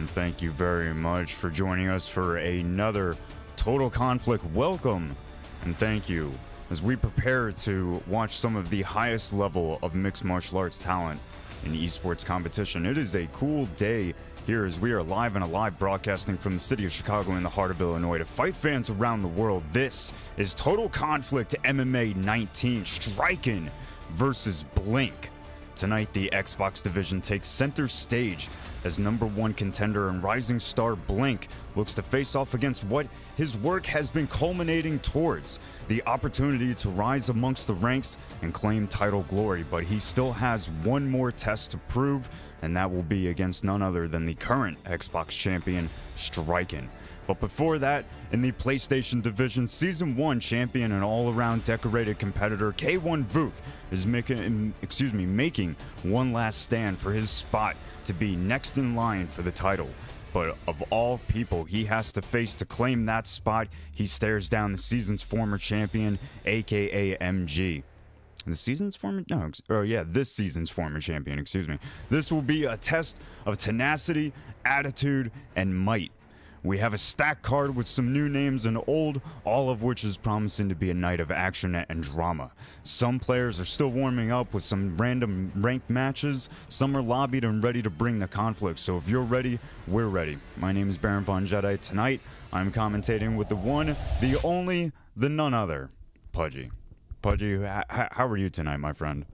thank you very much for joining us for another Total Conflict welcome, and thank you as we prepare to watch some of the highest level of mixed martial arts talent in esports competition. It is a cool day here as we are live and alive broadcasting from the city of Chicago in the heart of Illinois to fight fans around the world. This is Total Conflict MMA 19 STRQIN versus Blink. Tonight, the Xbox division takes center stage as #1 contender and rising star Blink looks to face off against what his work has been culminating towards, the opportunity to rise amongst the ranks and claim title glory. But he still has one more test to prove, and that will be against none other than the current Xbox champion STRQIN. But before that, in the PlayStation division, Season 1 champion and all-around decorated competitor K1 Vuk is making one last stand for his spot to be next in line for the title. But of all people he has to face to claim that spot, he stares down the season's former champion, aka MG. This season's former champion, This will be a test of tenacity, attitude, and might. We have a stacked card with some new names and old, all of which is promising to be a night of action and drama. Some players are still warming up with some random ranked matches. Some are lobbied and ready to bring the conflict. So if you're ready, we're ready. My name is Baron Von Jedi. Tonight, I'm commentating with the one, the only, the none other, Pudgy. Pudgy, how are you tonight, my friend?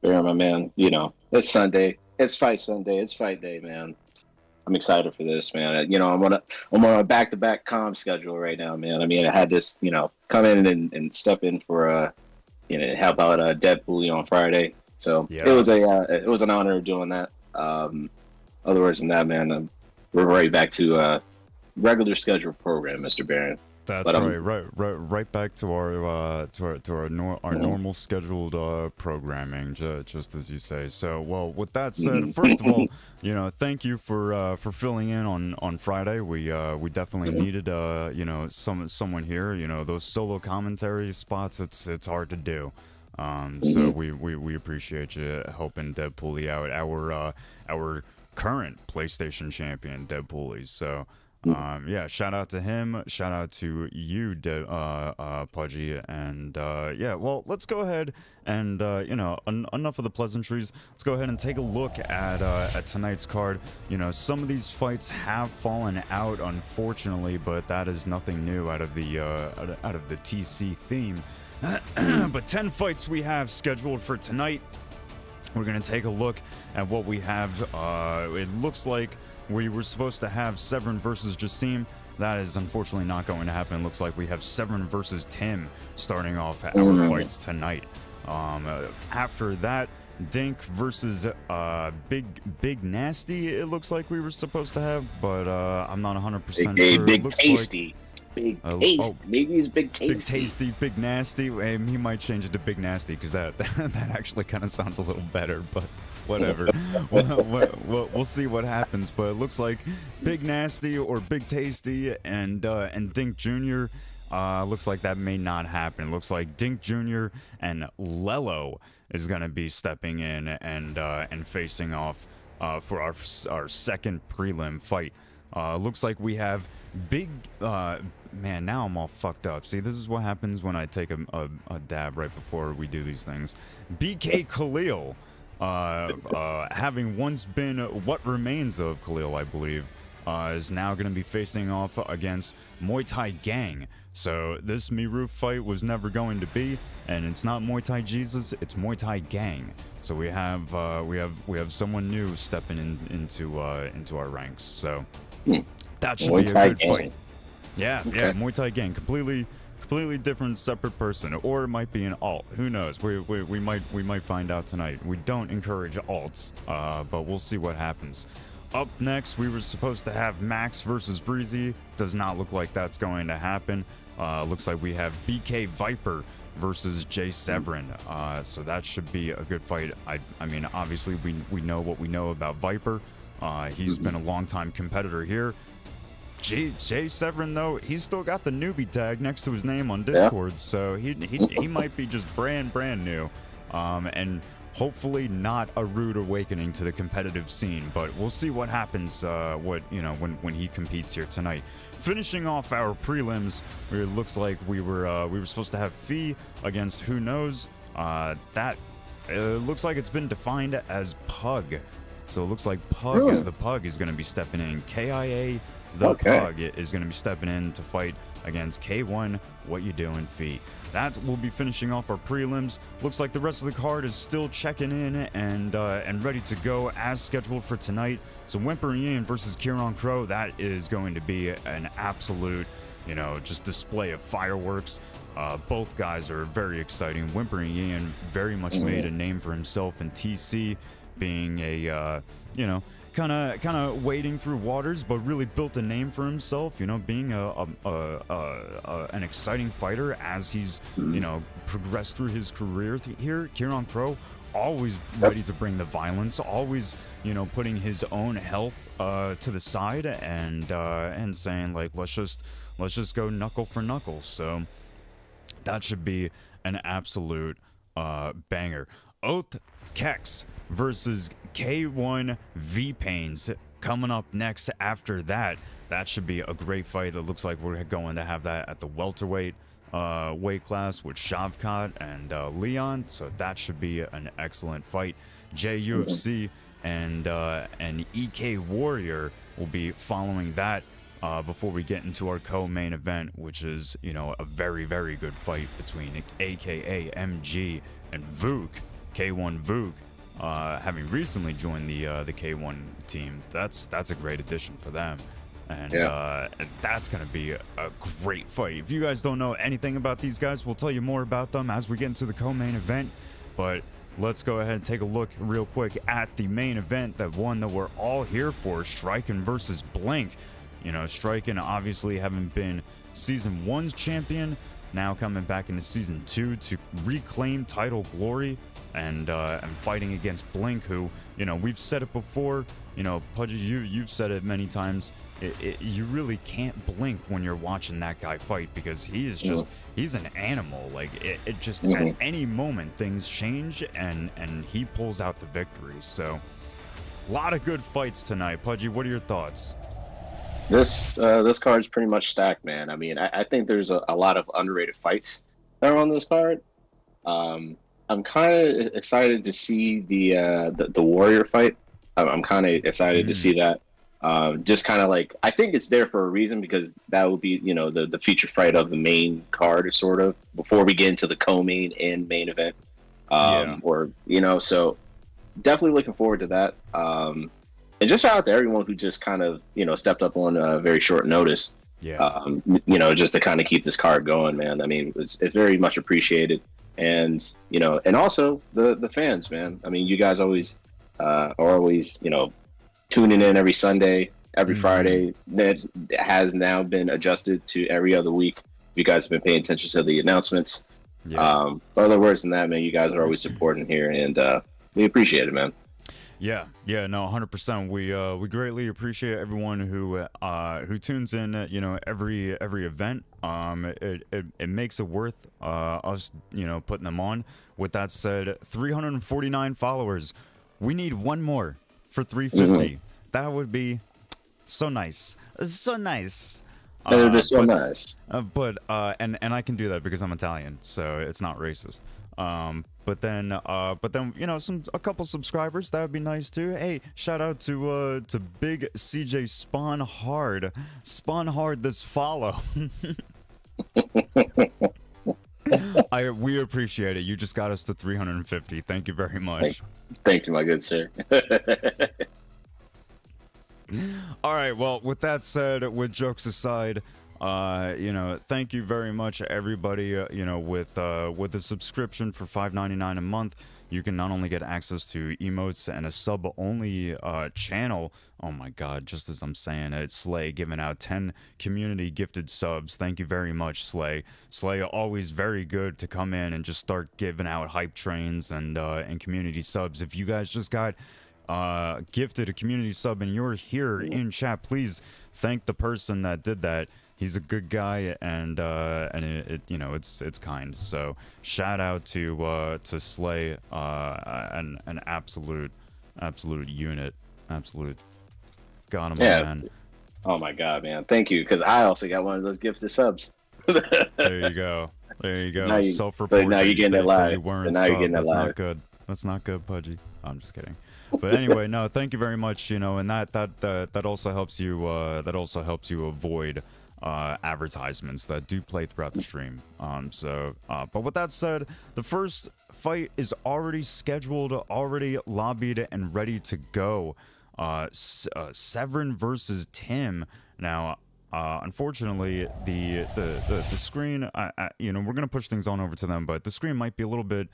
Baron, my man, you know, it's Sunday. It's Fight Sunday. It's fight day, man. I'm excited for this, man. You know, I'm on a back-to-back comm schedule right now, man. I mean, I had this, you know, come in and step in for, help out Deadpooly on Friday. So yeah. It was an honor doing that. Otherwise than that, man, we're right back to regular scheduled program, Mr. Barron. That's right back to our normal scheduled programming, just as you say. So, well, with that said, first of all, you know, thank you for filling in on Friday. We definitely needed someone here. You know, those solo commentary spots, it's hard to do. So we appreciate you helping Deadpooly out, our current PlayStation champion Deadpooly. So. Yeah, shout out to him, shout out to you, Pudgy, and yeah, well, let's go ahead and enough of the pleasantries. Let's go ahead and take a look at tonight's card. You know, some of these fights have fallen out, unfortunately, but that is nothing new out of the TC theme. But 10 fights we have scheduled for tonight. We're gonna take a look at what we have. It looks like we were supposed to have Severin versus Jassim. That is unfortunately not going to happen. It looks like we have Severin versus Tim starting off our fights tonight. After that, Dink versus Big Nasty, it looks like we were supposed to have, but I'm not 100% sure. Big Tasty. Big Tasty. Maybe it's Big Tasty. Big Tasty, Big Nasty. He might change it to Big Nasty because that actually kind of sounds a little better, but whatever. We'll see what happens, but it looks like Big Nasty or Big Tasty and Dink Jr. Looks like that may not happen. Looks like Dink Jr. and Lello is going to be stepping in and facing off for our second prelim fight. Looks like we have Big man, now I'm all fucked up. See, this is what happens when I take a dab right before we do these things. BK Khalil, having once been what remains of Khalil, I believe, is now going to be facing off against Muay Thai Gang. So this Miru fight was never going to be, and it's not Muay Thai Jesus, it's Muay Thai Gang. So we have someone new stepping into our ranks. So that should be a good fight. Yeah, okay. Yeah, Muay Thai Gang, completely different, separate person, or it might be an alt. Who knows? We might find out tonight. We don't encourage alts, but we'll see what happens. Up next, we were supposed to have Max versus Breezy. Does not look like that's going to happen. Looks like we have BK Viper versus Jay Severin. So that should be a good fight. I mean, obviously we know what we know about Viper. He's been a long-time competitor here. Jay Severin, though, he's still got the newbie tag next to his name on Discord, so he might be just brand new. And hopefully not a rude awakening to the competitive scene, but we'll see what happens when he competes here tonight. Finishing off our prelims, it looks like we were supposed to have Fee against who knows. That looks like it's been defined as Pug. So it looks like Pug, the Pug, is going to be stepping in. KIA, the Pug, is going to be stepping in to fight against K1, What You Doing, Fee. That will be finishing off our prelims. Looks like the rest of the card is still checking in and ready to go as scheduled for tonight. So Whimpering Ian versus Kieran Crow, that is going to be an absolute, just display of fireworks. Both guys are very exciting. Whimpering Ian very much made a name for himself in TC, being a, kind of wading through waters, but really built a name for himself, being an exciting fighter as he's, progressed through his career here. Kieran Crow, always ready to bring the violence, always, putting his own health to the side and saying, like, let's just go knuckle for knuckle. So that should be an absolute banger. Oath Kex versus K1 V-Pains coming up next after that. That should be a great fight. It looks like we're going to have that at the welterweight weight class with Shavkat and Leon, so that should be an excellent fight. JUFC and EK Warrior will be following that before we get into our co-main event, which is, a very, very good fight between AKA MG and Vuk, K1 Vuk, having recently joined the K1 team. That's a great addition for them, and that's gonna be a great fight. If you guys don't know anything about these guys, we'll tell you more about them as we get into the co-main event, but let's go ahead and take a look real quick at the main event, that one that we're all here for, STRQIN versus Blink. STRQIN obviously having been Season 1's champion, now coming back into Season 2 to reclaim title glory, and fighting against Blink, who, we've said it before, Pudgy, you've said it many times, you really can't blink when you're watching that guy fight, because he is just, he's an animal. Like, it just, at any moment, things change, and he pulls out the victory. So, a lot of good fights tonight. Pudgy, what are your thoughts? This card's pretty much stacked, man. I mean, I think there's a lot of underrated fights that are on this card. I'm kind of excited to see the Warrior fight. I'm kind of excited to see that. Just kind of like, I think it's there for a reason, because that would be, the feature fight of the main card, sort of, before we get into the co-main and main event. So definitely looking forward to that. And just shout out to everyone who just kind of, stepped up on very short notice. Just to kind of keep this card going, man. I mean, it's very much appreciated. And, and also the fans, man. I mean, you guys always are always, tuning in every Sunday, every Friday. That has now been adjusted to every other week. You guys have been paying attention to the announcements. Other words than that, man, you guys are always supporting here, and we appreciate it, man. No, 100%. We greatly appreciate everyone who tunes in, every event. It makes it worth us, putting them on. With that said, 349 followers. We need one more for 350. That would be so nice. So nice. That would be so nice. But I can do that because I'm Italian, so it's not racist. But then a couple subscribers, that would be nice too. Hey, shout out to Big CJ Spawn Hard this follow. We appreciate it. You just got us to 350. Thank you very much. Thank you, my good sir. All right, well, with that said, with jokes aside, thank you very much, everybody. With a subscription for $5.99 a month, you can not only get access to emotes and a sub-only channel. Oh my God! Just as I'm saying it, Slay giving out 10 community gifted subs. Thank you very much, Slay. Slay always very good to come in and just start giving out hype trains and community subs. If you guys just got gifted a community sub and you're here in chat, please thank the person that did that. he's a good guy, and you know, it's kind. So shout out to Slay, an absolute unit, absolute got him, Yeah. man. Oh my god, man! Thank you, because I also got one of those gifted subs. There you go. There you go. now Self-report. So now you're getting it live. You weren't so now you're getting it That's live. not good. That's not good, Pudgy. I'm just kidding. But anyway, no, thank you very much. You know, and that also helps you. That also helps you avoid advertisements that do play throughout the stream. But with that said, the first fight is already scheduled, already lobbied, and ready to go. Severin versus Tim. Now, unfortunately, the screen, you know, we're gonna push things on over to them, but the screen might be a little bit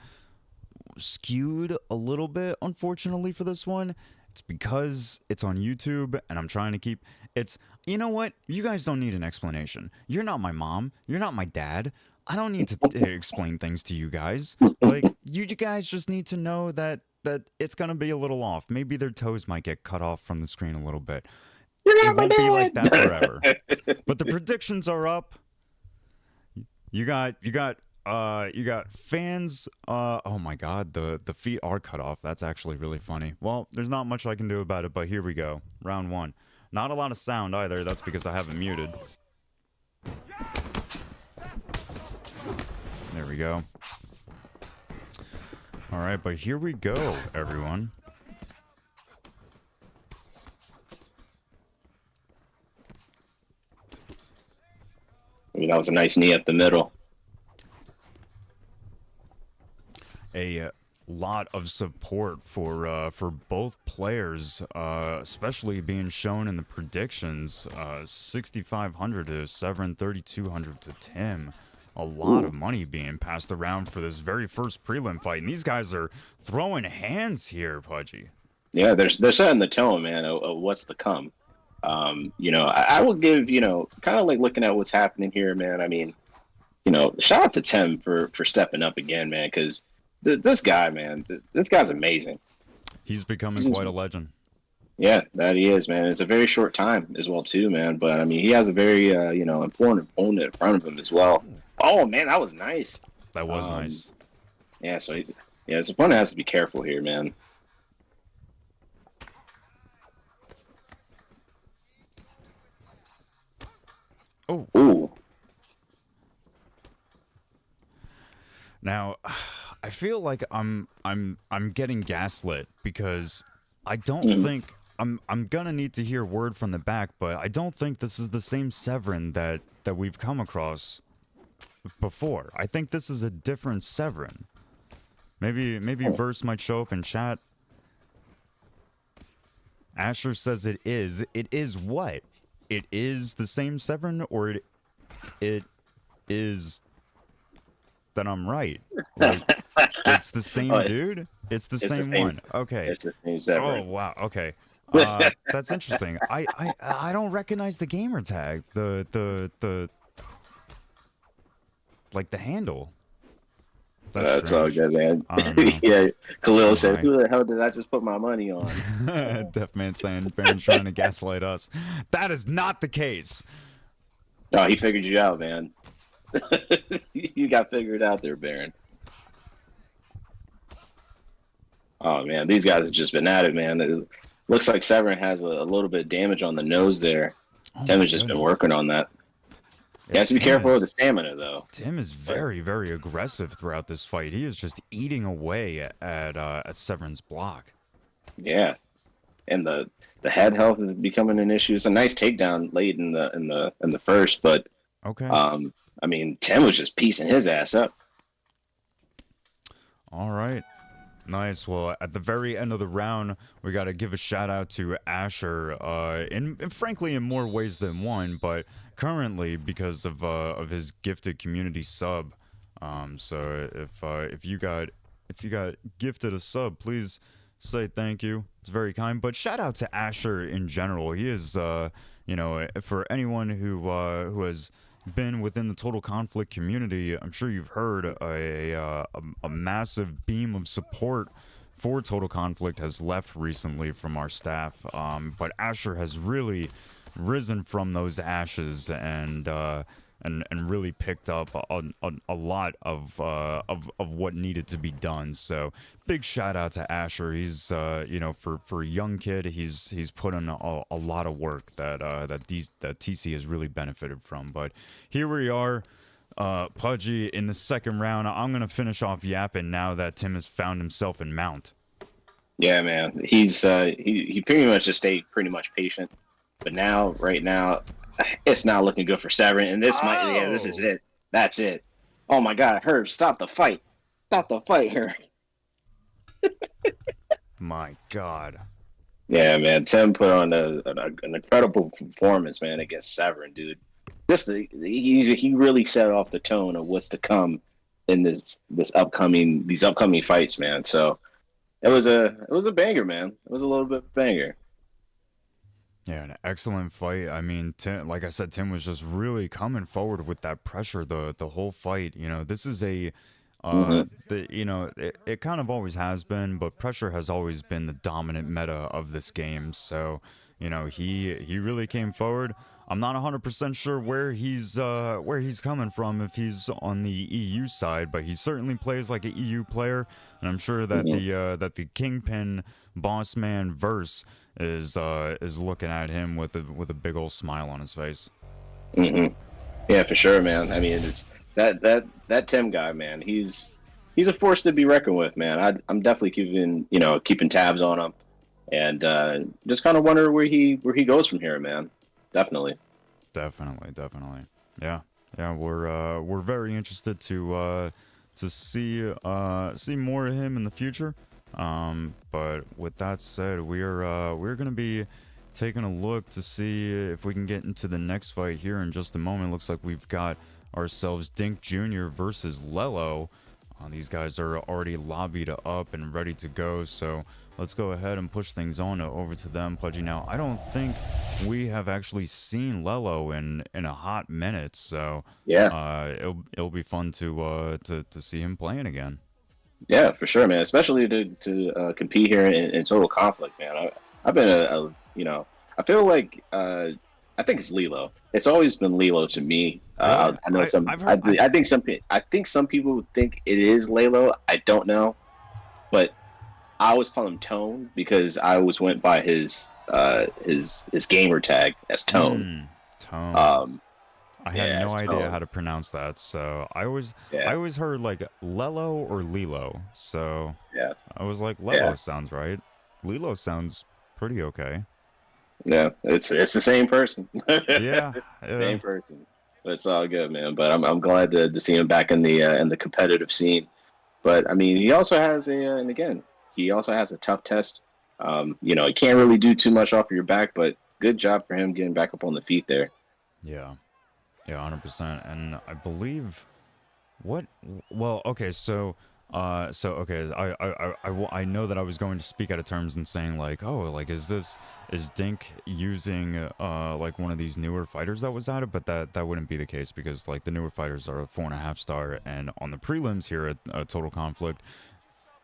skewed a little bit, unfortunately, for this one. It's because it's on YouTube, and I'm trying to keep it's, you know what, you guys don't need an explanation. You're not my mom, you're not my dad. I don't need to explain things to you guys. Like, you guys just need to know that it's gonna be a little off. Maybe their toes might get cut off from the screen a little bit. It won't be like that forever. But the predictions are up. You got fans. Oh my god, the feet are cut off. That's actually really funny. Well, there's not much I can do about it, but here we go. Round one. Not a lot of sound either. That's because I have it muted. There we go. All right, but here we go, everyone. I mean, that was a nice knee up the middle. A lot of support for both players, especially being shown in the predictions. 6,500 to Severin, 3,200 to Tim. A lot of money being passed around for this very first prelim fight, and these guys are throwing hands here, Pudgy. Yeah, they're setting the tone, man, of what's to come. You know, I will give, you know, kind of like looking at what's happening here, man. I mean, you know, shout out to Tim for stepping up again, man, because this guy, man, this guy's amazing. He's becoming quite a legend. Yeah, that he is, man. It's a very short time as well, too, man. But I mean, he has a very, you know, important opponent in front of him as well. Oh man, that was nice. That was nice. Yeah, so his opponent has to be careful here, man. Oh. Ooh. Now, I feel like I'm getting gaslit because I don't think I'm gonna need to hear word from the back, but I don't think this is the same Severin that we've come across before. I think this is a different Severin. Maybe Verse might show up in chat. Asher says it is. It is what? It is the same Severin, or it is that I'm right? Like, it's the same dude? It's the same one. Okay. It's the same Severin. Oh wow. Okay. That's interesting. I don't recognize the gamer tag. The like the handle. That's all good, man. Yeah, Khalil said, "Who the hell did I just put my money on?" Deaf man saying Baron's trying to gaslight us. That is not the case. Oh, he figured you out, man. You got figured out there, Baron. Oh man, these guys have just been at it, man. It looks like Severin has a little bit of damage on the nose there. Tim has just been working on that. He has to be careful with the stamina, though. Tim is very, very aggressive throughout this fight. He is just eating away at Severin's block. Yeah, and the head health is becoming an issue. It's a nice takedown late in the first, but okay. I mean, Tim was just piecing his ass up. All right. Nice. Well, at the very end of the round, we got to give a shout out to Asher, and frankly, in more ways than one, but currently because of his gifted community sub. So if you got gifted a sub, please say thank you. It's very kind. But shout out to Asher in general. He is, you know, for anyone who has been within the Total Conflict community, I'm sure you've heard a massive beam of support for Total Conflict has left recently from our staff. But Asher has really risen from those ashes and really picked up a lot of what needed to be done. So big shout out to Asher. He's you know, for a young kid, he's put in a lot of work that TC has really benefited from. But here we are, Pudgy, in the second round. I'm gonna finish off yapping now that Tim has found himself in mount. Yeah, man. He's he pretty much just stayed pretty much patient, but now, right now, it's not looking good for Severin, and this might, yeah, this is it. That's it. Oh my God, Herb, stop the fight! Stop the fight, Herb. My God. Yeah, man. Tim put on an incredible performance, man, against Severin, dude. He really set off the tone of what's to come in these upcoming fights, man. So it was a banger, man. It was a little bit of a banger. Yeah, an excellent fight. I mean, Tim, like I said, Tim was just really coming forward with that pressure the whole fight. You know, this is a you know, it kind of always has been, but pressure has always been the dominant meta of this game. So, you know, he really came forward. I'm not 100% sure where he's coming from, if he's on the EU side, but he certainly plays like an EU player, and I'm sure that the Kingpin boss man verse is looking at him with a big old smile on his face. Yeah, for sure, man. I mean, it's that Tim guy, man. He's a force to be reckoned with, man. I'm definitely keeping tabs on him, and just kind of wonder where he goes from here, man. Definitely. Yeah. We're very interested to see more of him in the future. But with that said, we're gonna be taking a look to see if we can get into the next fight here in just a moment. Looks like we've got ourselves Dink Jr. versus Lelo. These guys are already lobbied up and ready to go, so let's go ahead and push things on over to them. Pudgy, now I don't think we have actually seen Lelo in a hot minute, so yeah, it'll be fun to see him playing again. Yeah, for sure, man. Especially to compete here in Total Conflict, man. I've been I feel like I think it's Lilo. It's always been Lilo to me. I know I think some people think it is Lalo. I don't know, but I always call him Tone because I always went by his gamer tag as Tone. Tone. I had no idea how to pronounce that, so I always heard like Lelo or Lilo. So yeah, I was like, Lelo sounds right. Lilo sounds pretty okay. Yeah, it's the same person. yeah, same person. But it's all good, man. But I'm glad to see him back in the competitive scene. But I mean, he also has he also has a tough test. You know, he can't really do too much off of your back, but good job for him getting back up on the feet there. Yeah, 100%. And I believe okay, so I know that I was going to speak out of terms and saying like, oh, like is Dink using like one of these newer fighters that was at it, but that wouldn't be the case because like the newer fighters are a 4.5 star, and on the prelims here at Total Conflict,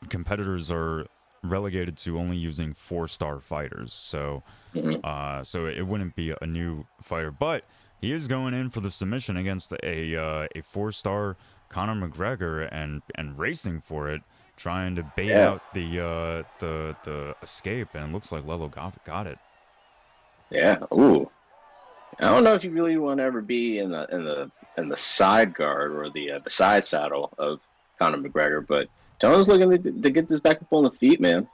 competitors are relegated to only using 4-star fighters. So so it wouldn't be a new fighter, but he is going in for the submission against a 4-star Conor McGregor and racing for it, trying to bait out the escape, and it looks like Lelo got it. Yeah. Ooh. I don't know if you really want to ever be in the side guard or the side saddle of Conor McGregor, but Tone's looking to get this back up on the feet, man.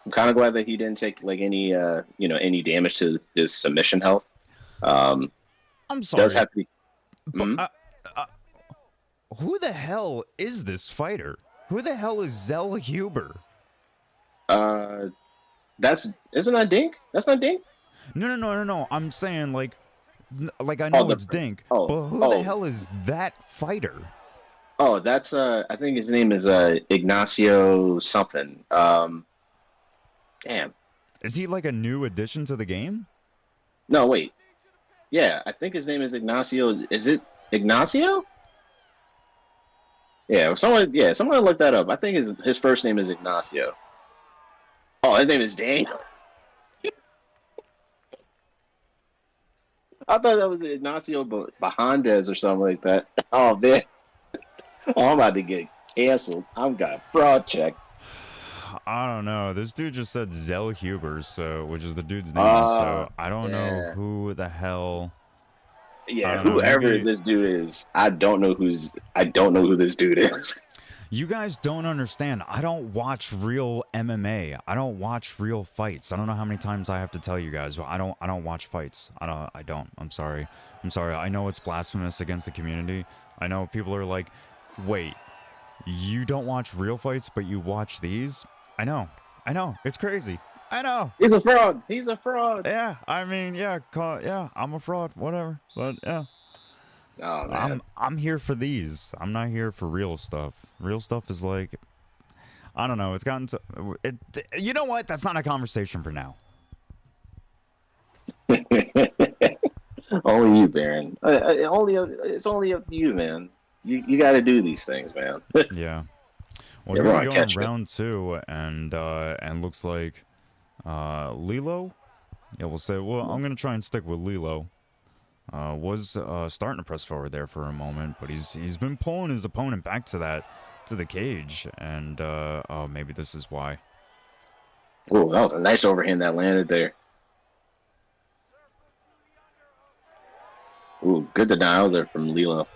I'm kind of glad that he didn't take like any any damage to his submission health. I'm sorry. Does have to be. Who the hell is this fighter? Who the hell is Zell Huber? Isn't that Dink? That's not Dink? No. I'm saying like I know it's Dink, but who the hell is that fighter? Oh, that's I think his name is Ignacio something. Damn. Is he like a new addition to the game? No, wait. Yeah, I think his name is Ignacio. Is it Ignacio? Yeah, someone look that up. I think his first name is Ignacio. Oh, his name is Dane. I thought that was Ignacio Bajandes or something like that. Oh man, oh, I'm about to get canceled. I'm got fraud check. I don't know. This dude just said Zell Huber, so which is the dude's name. Uh, So I don't know yeah, who the hell. I yeah. don't know. Whoever Maybe this dude is, I don't know who this dude is. you guys don't understand. I don't watch real MMA. I don't watch real fights. I don't know how many times I have to tell you guys. I don't watch fights. I don't. I'm sorry. I'm sorry. I know it's blasphemous against the community. I know people are like, "Wait, you don't watch real fights, but you watch these?" I know. I know. It's crazy. I know. He's a fraud. He's a fraud. Yeah. I mean, yeah, yeah, I'm a fraud, whatever. But yeah. Oh man. I'm here for these. I'm not here for real stuff. Real stuff is like, I don't know. It's gotten to it. You know what? That's not a conversation for now. Only you, Baron. It's only up to you, man. You got to do these things, man. Yeah. Well, Yeah, here we're we on go in catch it. round 2, and looks like Lilo. Yeah, we'll say. Well, I'm gonna try and stick with Lilo. Was starting to press forward there for a moment, but he's been pulling his opponent back to the cage, and oh, maybe this is why. Oh, that was a nice overhand that landed there. Ooh, good denial there from Lilo.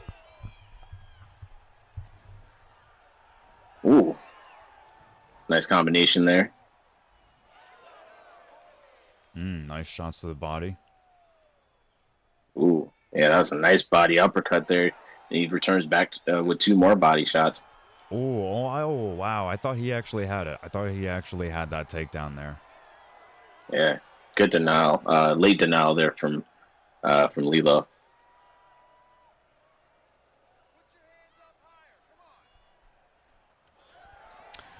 Ooh, nice combination there. Nice shots to the body. Ooh, yeah, that was a nice body uppercut there. And he returns back with 2 more body shots. Oh, wow. I thought he actually had it. I thought he actually had that takedown there. Yeah, good denial. Late denial there from Lilo.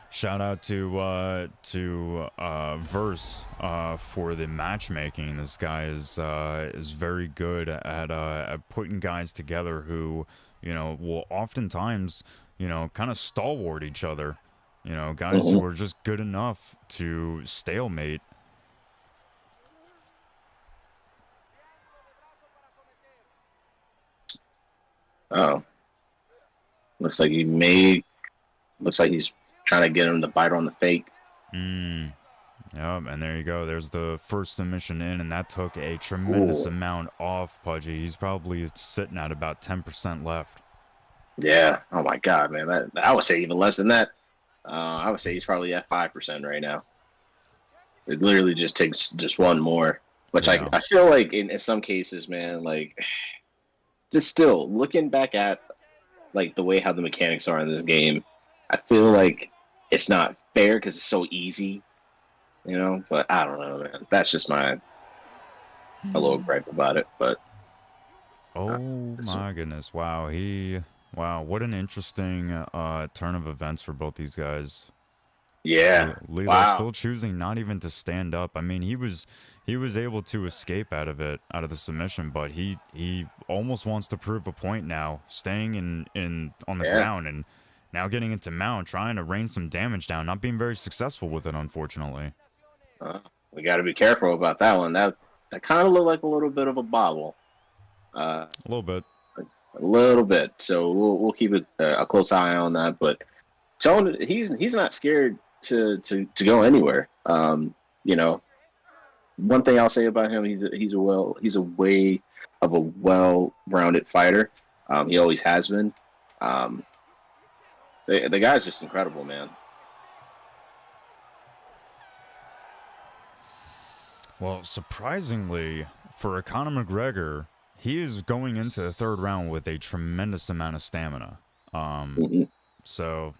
Shout out to Verse for the matchmaking. This guy is very good at putting guys together who, you know, will oftentimes, you know, kind of stalwart each other. You know, guys who are just good enough to stalemate. Oh, looks like he's trying to get him to bite on the fake. Yep, and there you go. There's the first submission in, and that took a tremendous amount off Pudgy. He's probably sitting at about 10% left. Yeah. Oh my God, man. I would say even less than that. I would say he's probably at 5% right now. It literally just takes just one more, which Yeah. I feel like in some cases, man, like just still looking back at like the way how the mechanics are in this game, I feel like it's not fair because it's so easy, you know. But I don't know, man. That's just a little gripe about it. But Oh my goodness! Wow, what an interesting turn of events for both these guys. yeah, Lilo still choosing not even to stand up. I mean, he was able to escape out of the submission, but he almost wants to prove a point now, staying in on the ground and now getting into mount, trying to rain some damage down, not being very successful with it, unfortunately. we got to be careful about that one. That kind of looked like a little bit of a bobble. A little bit. A little bit. So we'll keep a close eye on that. But Tone, he's not scared to go anywhere. You know, one thing I'll say about him, he's a way of a well-rounded fighter. He always has been. The guy's just incredible, man. Well, surprisingly, for Conor McGregor, he is going into the 3rd round with a tremendous amount of stamina. So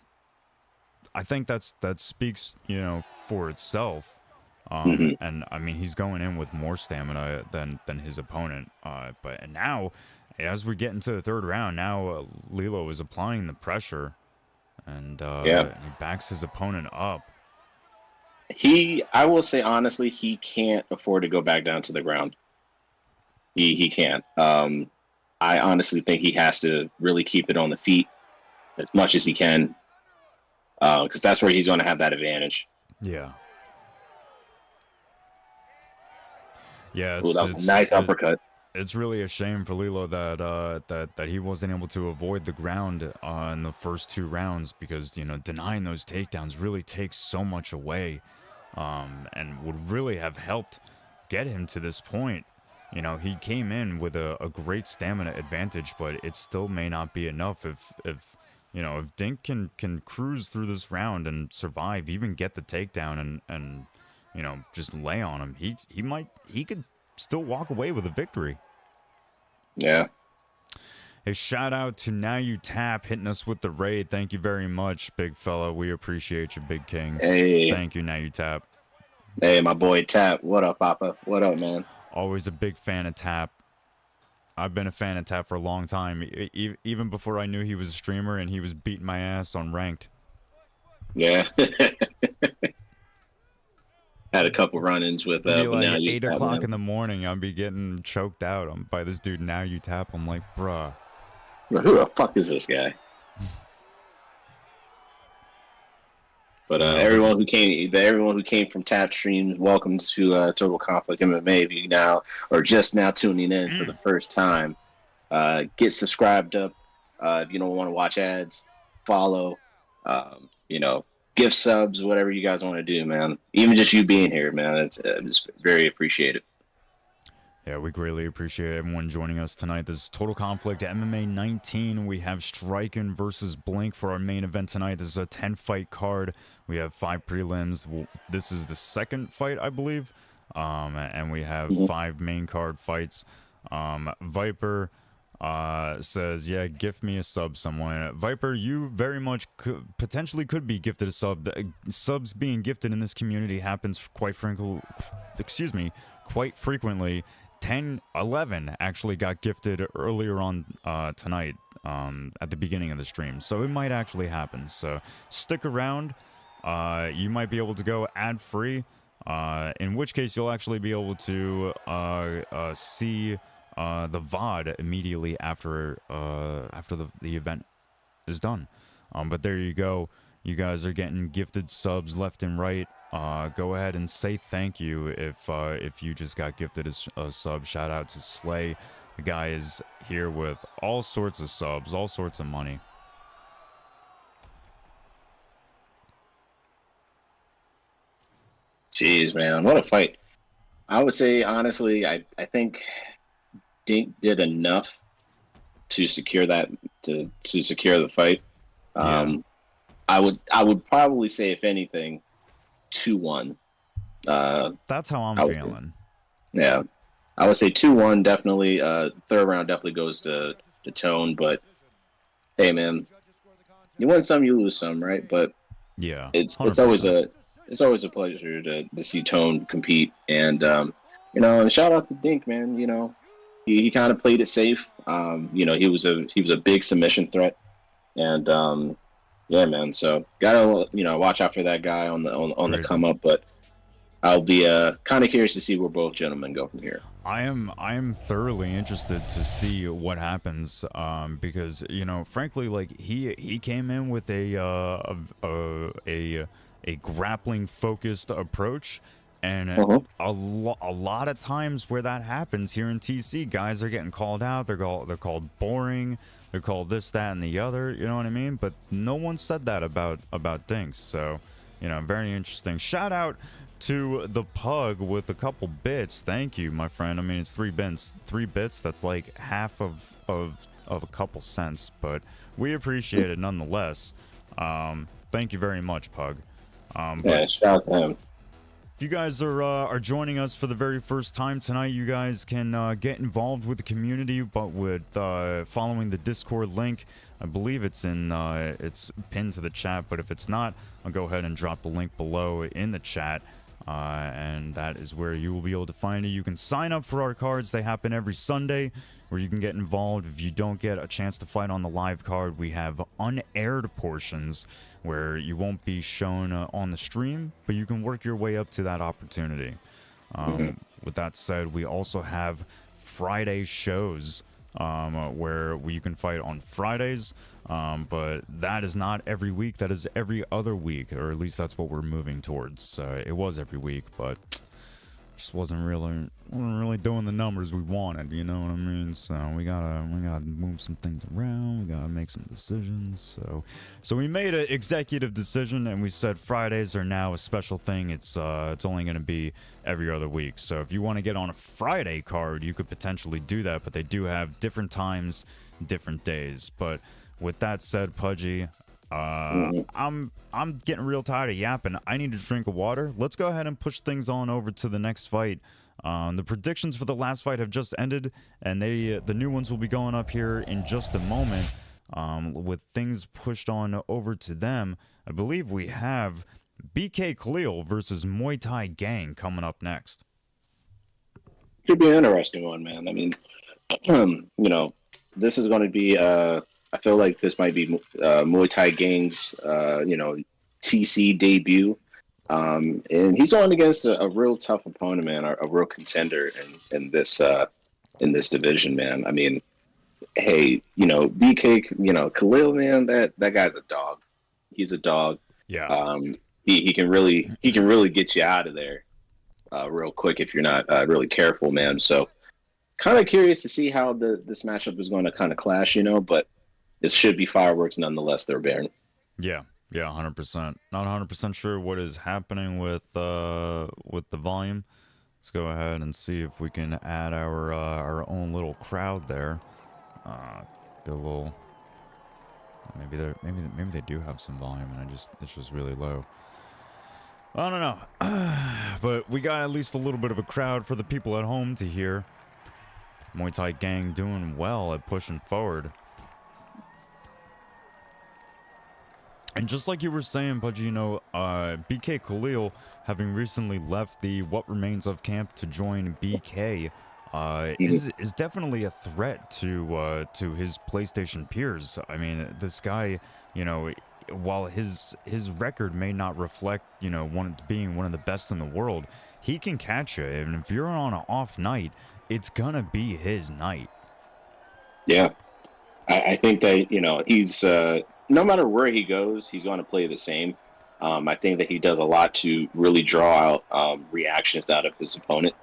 I think that speaks, you know, for itself. And I mean, he's going in with more stamina than his opponent. But now, as we get into the 3rd round, now Lilo is applying the pressure, and he backs his opponent up. I will say honestly, he can't afford to go back down to the ground. He can't. I honestly think he has to really keep it on the feet as much as he can, because that's where he's going to have that advantage. Yeah. Yeah. Ooh, that was a nice uppercut. It's really a shame for Lilo that he wasn't able to avoid the ground in the first 2 rounds, because, you know, denying those takedowns really takes so much away, and would really have helped get him to this point. You know, he came in with a great stamina advantage, but it still may not be enough if you know, if Dink can cruise through this round and survive, even get the takedown and you know, just lay on him, he could still walk away with a victory. Yeah. A shout out to Now You Tap hitting us with the raid. Thank you very much, big fella. We appreciate you, Big King. Hey. Thank you, Now You Tap. Hey, my boy Tap. What up, Papa? What up, man? Always a big fan of Tap. I've been a fan of Tap for a long time, even before I knew he was a streamer and he was beating my ass on ranked. Yeah. Had a couple run-ins with Be like Now You 8 Tap, o'clock man. in the morning, I'll be getting choked out by this dude. Now You Tap. I'm like, bruh. Who the fuck is this guy? But everyone who came from Tap Stream, welcome to Total Conflict MMA. If you now or just now tuning in for the first time, get subscribed up. If you don't want to watch ads, follow. You know, gift subs, whatever you guys want to do, man. Even just you being here, man, it's very appreciated. Yeah, we greatly appreciate everyone joining us tonight. This is Total Conflict MMA 19. We have STRQIN versus Blink for our main event tonight. This is a 10-fight card. We have 5 prelims. This is the second fight, I believe. And we have 5 main card fights. Viper says, yeah, gift me a sub, someone. Viper, you very much potentially could be gifted a sub. Subs being gifted in this community happens quite frequently. Quite frequently. 11 actually got gifted earlier on tonight at the beginning of the stream, so it might actually happen. So stick around. You might be able to go ad-free, in which case you'll actually be able to see the VOD immediately after the event is done. But there you go. You guys are getting gifted subs left and right. Go ahead and say thank you if you just got gifted a sub. Shout out to Slay. The guy is here with all sorts of subs, all sorts of money. Jeez, man, what a fight. I would say, honestly, I think Dink did enough to secure that, to secure the fight. Yeah. I would probably say, if anything, 2-1. That's how I'm feeling. Yeah, I would say 2-1 definitely. Third round definitely goes to Tone, but hey, man, you win some, you lose some, right? But yeah, it's 100%. it's always a pleasure to see Tone compete, and you know, and shout out to Dink, man. You know, he kind of played it safe. You know, he was a big submission threat, and yeah, man. So gotta, you know, watch out for that guy on the come up. But I'll be kind of curious to see where both gentlemen go from here. I am thoroughly interested to see what happens, because, you know, frankly, like he came in with a grappling focused approach, and a lot of times where that happens here in TC, guys are getting called out. They're called boring. They're called this, that, and the other. You know what I mean? But no one said that about Dinks. So, you know, very interesting. Shout out to the Pug with a couple bits. Thank you, my friend. I mean, it's 3 bits. 3 bits. That's like half of a couple cents, but we appreciate it nonetheless. Thank you very much, Pug. Yeah, shout out to him. If you guys are joining us for the very first time tonight, you guys can get involved with the community, but with following the Discord link. I believe it's pinned to the chat, but if it's not, I'll go ahead and drop the link below in the chat, and that is where you will be able to find it. You can sign up for our cards. They happen every Sunday, where you can get involved. If you don't get a chance to fight on the live card, we have unaired portions where you won't be shown on the stream, but you can work your way up to that opportunity. With that said, we also have Friday shows where you can fight on Fridays, but that is not every week. That is every other week, or at least that's what we're moving towards. It was every week, but just wasn't really doing the numbers we wanted, you know what I mean? So we gotta move some things around, we gotta make some decisions. So we made an executive decision, and we said Fridays are now a special thing. It's only gonna be every other week. So if you want to get on a Friday card, you could potentially do that, but they do have different times, different days. But with that said, Pudgy, I'm getting real tired of yapping. I need a drink of water. Let's go ahead and push things on over to the next fight. The predictions for the last fight have just ended, and the new ones will be going up here in just a moment. With things pushed on over to them, I believe we have BK Khalil versus Muay Thai Gang coming up next. Should be an interesting one, man. I mean, you know, this is going to be. I feel like this might be Muay Thai Gang's, you know, TC debut. And he's going against a real tough opponent, man, a real contender in this division, man. I mean, hey, you know, BK, you know, Khalil, man, that guy's a dog. He's a dog. Yeah. He can really get you out of there real quick if you're not really careful, man. So kind of curious to see how this matchup is going to kind of clash, you know, but it should be fireworks nonetheless there, Baron. Yeah, 100%. Not 100% sure what is happening with the volume. Let's go ahead and see if we can add our own little crowd there. Get a little. Maybe they do have some volume, and it's just really low. I don't know, but we got at least a little bit of a crowd for the people at home to hear. Muay Thai Gang doing well at pushing forward. And just like you were saying, Pudgy, you know, BK Khalil, having recently left the What Remains of camp to join BK, is definitely a threat to his PlayStation peers. I mean, this guy, you know, while his record may not reflect, you know, being one of the best in the world, he can catch you. And if you're on an off night, it's gonna be his night. Yeah, I think that, you know, he's no matter where he goes, he's going to play the same. I think that he does a lot to really draw out reactions out of his opponent.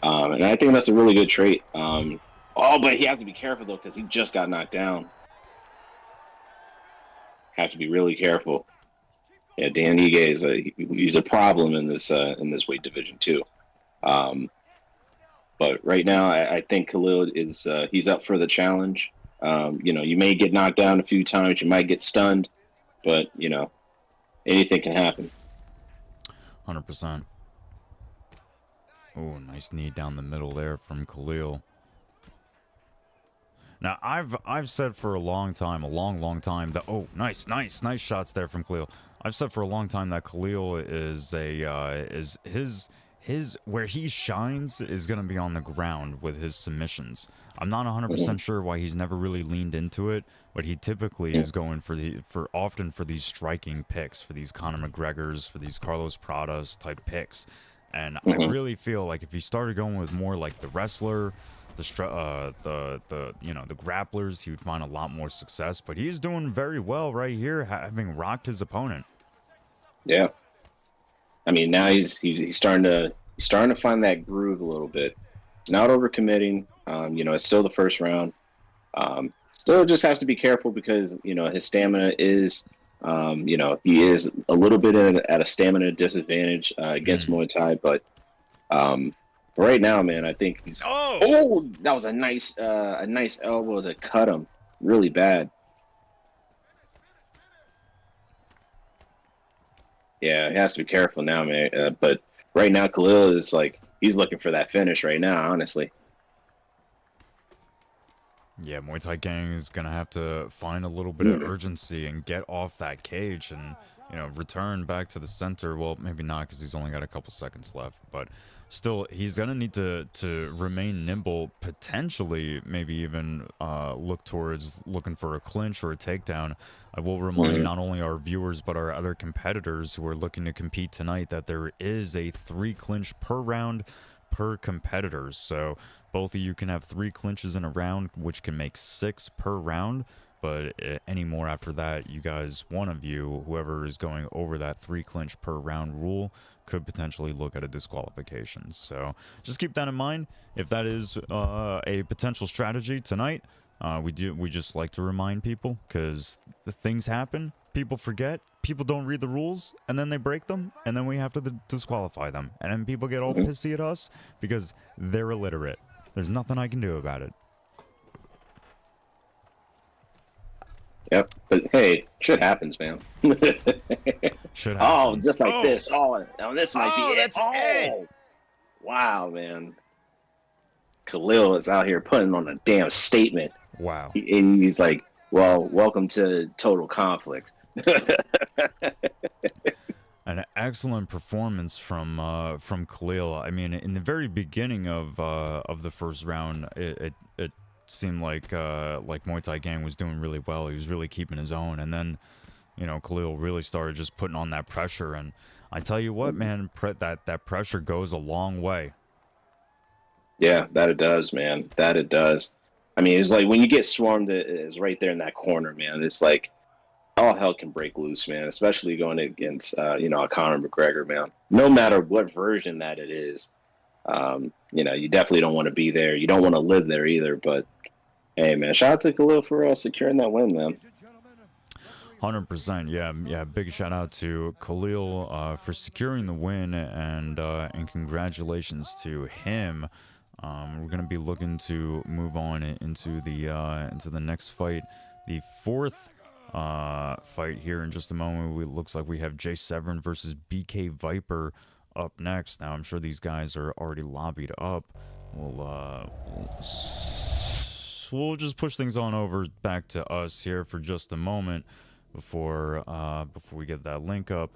And I think that's a really good trait. But he has to be careful, though, because he just got knocked down. Have to be really careful. Yeah, Dan Ige he's a problem in this weight division, too. But right now, I think Khalil is he's up for the challenge. You know, you may get knocked down a few times, you might get stunned, but, you know, anything can happen. 100%. Oh, nice knee down the middle there from Khalil. Now, I've said for a long time, a long time that nice shots there from Khalil. I've said for a long time that Khalil is his where he shines is going to be on the ground with his submissions. I'm not 100% sure why he's never really leaned into it, but he typically is going often for these striking picks, for these Conor McGregors, for these Carlos Pradas type picks. And I really feel like if he started going with more like the wrestler, the grapplers, he would find a lot more success. But he's doing very well right here, having rocked his opponent. Yeah, I mean, now he's starting to find that groove a little bit. Not overcommitting. You know, it's still the first round. Still just has to be careful because, you know, his stamina is, you know, he is a little bit at a stamina disadvantage against Muay Thai. But right now, man, I think he's. Oh, that was a nice elbow to cut him really bad. Yeah, he has to be careful now, man. But right now, Khalil is like, he's looking for that finish right now, honestly. Yeah, Muay Thai Gang is going to have to find a little bit of urgency and get off that cage and, you know, return back to the center. Well, maybe not because he's only got a couple seconds left, but still, he's going to need to remain nimble, potentially maybe even look towards looking for a clinch or a takedown. I will remind not only our viewers but our other competitors who are looking to compete tonight that there is a 3 clinch per round per competitor. So both of you can have 3 clinches in a round, which can make 6 per round. but any more after that, you guys, one of you, whoever is going over that 3 clinch per round rule, could potentially look at a disqualification. So just keep that in mind. If that is a potential strategy tonight, we just like to remind people, because the things happen, people forget, people don't read the rules, and then they break them, and then we have to disqualify them, and then people get all pissy at us because they're illiterate. There's nothing I can do about it. Yep, but hey, shit happens, man. Shit happens. Oh, just like this. Oh, this might be that's it. Wow, man. Khalil is out here putting on a damn statement. Wow. He's like, well, welcome to Total Conflict. An excellent performance from Khalil. I mean, in the very beginning of the first round, it seemed like Muay Thai Gang was doing really well. He was really keeping his own, and then, you know, Khalil really started just putting on that pressure. And I tell you what, man, that pressure goes a long way. Yeah, that it does, man. That it does. I mean, it's like when you get swarmed, it's right there in that corner, man. It's like all hell can break loose, man. Especially going against, you know, a Conor McGregor, man. No matter what version that it is, you know, you definitely don't want to be there. You don't want to live there either. But hey, man, shout out to Khalil for securing that win, man. 100%, yeah. Big shout out to Khalil for securing the win, and congratulations to him. We're gonna be looking to move on into the next fight, the 4th fight here in just a moment. It looks like we have Jay Severin versus BK Viper up next. Now I'm sure these guys are already lobbied up. We'll just push things on over back to us here for just a moment before we get that link up.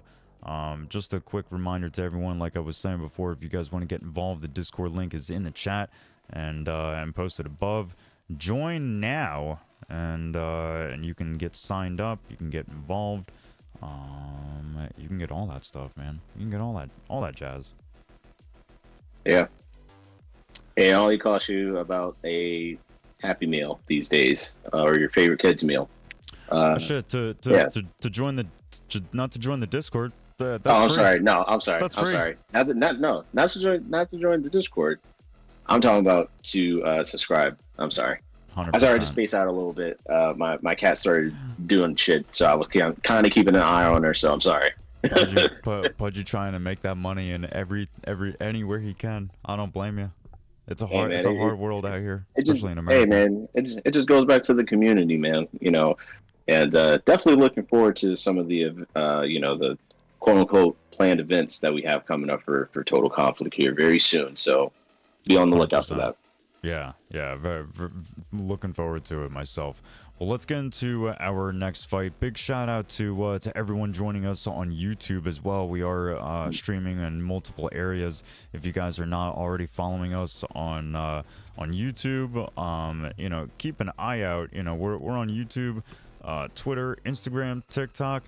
Just a quick reminder to everyone, like I was saying before, if you guys want to get involved, the Discord link is in the chat and posted above. Join now, and you can get signed up, you can get involved, you can get all that stuff, man. You can get all that jazz. Yeah. It only costs you about a Happy Meal these days, or your favorite kids meal. Shit, to join the not to join the Discord. That's I'm free. sorry. No, I'm sorry. That's I'm free. sorry. Not to join the Discord. I'm talking about to subscribe. I'm sorry. 100%. I started to space out a little bit. My cat started doing shit, so I was kind of keeping an eye on her. So I'm sorry. Pudgy trying to make that money in anywhere he can. I don't blame you. It's a hard, world out here, especially in America. Hey, man, it just goes back to the community, man. You know, and definitely looking forward to some of the, you know, the quote unquote planned events that we have coming up for Total Conflict here very soon. So be on the lookout for that. Yeah, very looking forward to it myself. Well, let's get into our next fight. Big shout out to everyone joining us on YouTube as well. We are streaming in multiple areas. If you guys are not already following us on YouTube, you know, keep an eye out. You know, we're on YouTube, Twitter, Instagram, TikTok.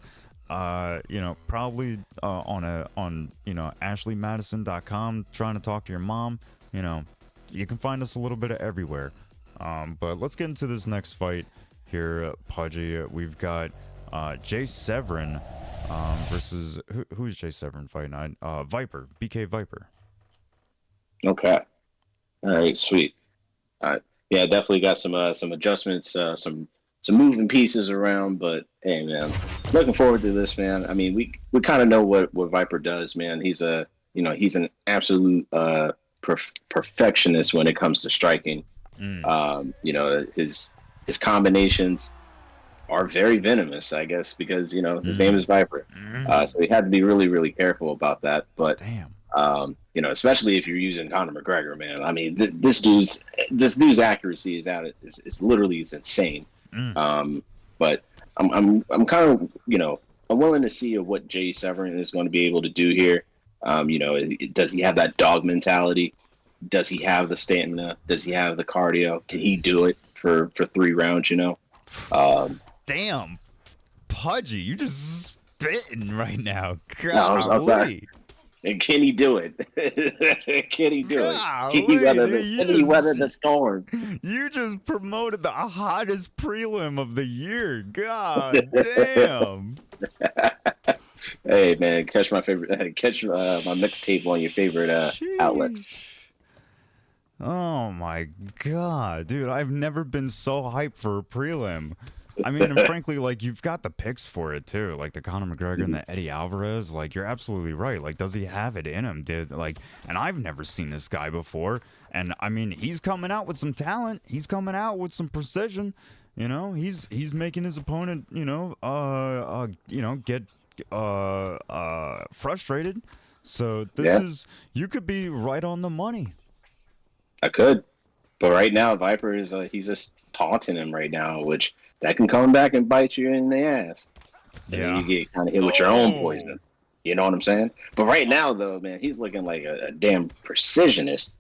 You know, probably on you know, ashleymadison.com, trying to talk to your mom. You know, you can find us a little bit of everywhere. But let's get into this next fight here, Pudgy. We've got Jay Severin versus who's Jay Severin fighting? Viper, BK Viper. Okay. All right, sweet. All right. Yeah, definitely got some adjustments, some moving pieces around, but hey, man, looking forward to this, man. I mean, we kind of know what Viper does, man. He's an absolute perfectionist when it comes to striking. You know, his combinations are very venomous, I guess, because, you know, his name is Viper. So he had to be really, really careful about that. But damn. You know, especially if you're using Conor McGregor, man. I mean, this dude's accuracy is literally insane. But I'm kind of, you know, I'm willing to see what Jay Severin is going to be able to do here. You know, does he have that dog mentality? Does he have the stamina? Does he have the cardio? Can he do it for 3 rounds? You know. Damn, Pudgy, you just spitting right now. No, I'm sorry. And can he do it? Can he do it? Can he weather the storm? You just promoted the hottest prelim of the year. God damn. Hey man, catch my favorite. Catch my mixtape on your favorite outlets. Oh my god, dude! I've never been so hyped for a prelim. I mean, and frankly, like, you've got the picks for it too, like the Conor McGregor and the Eddie Alvarez. Like, you're absolutely right. Like, does he have it in him? And I've never seen this guy before. And I mean, he's coming out with some talent. He's coming out with some precision. You know, he's making his opponent, get frustrated. So you could be right on the money. I could, but right now Viper is he's just taunting him right now, which that can come back and bite you in the ass. Yeah, and you get kind of hit with your own poison. You know what I'm saying? But right now, though, man, he's looking like a damn precisionist.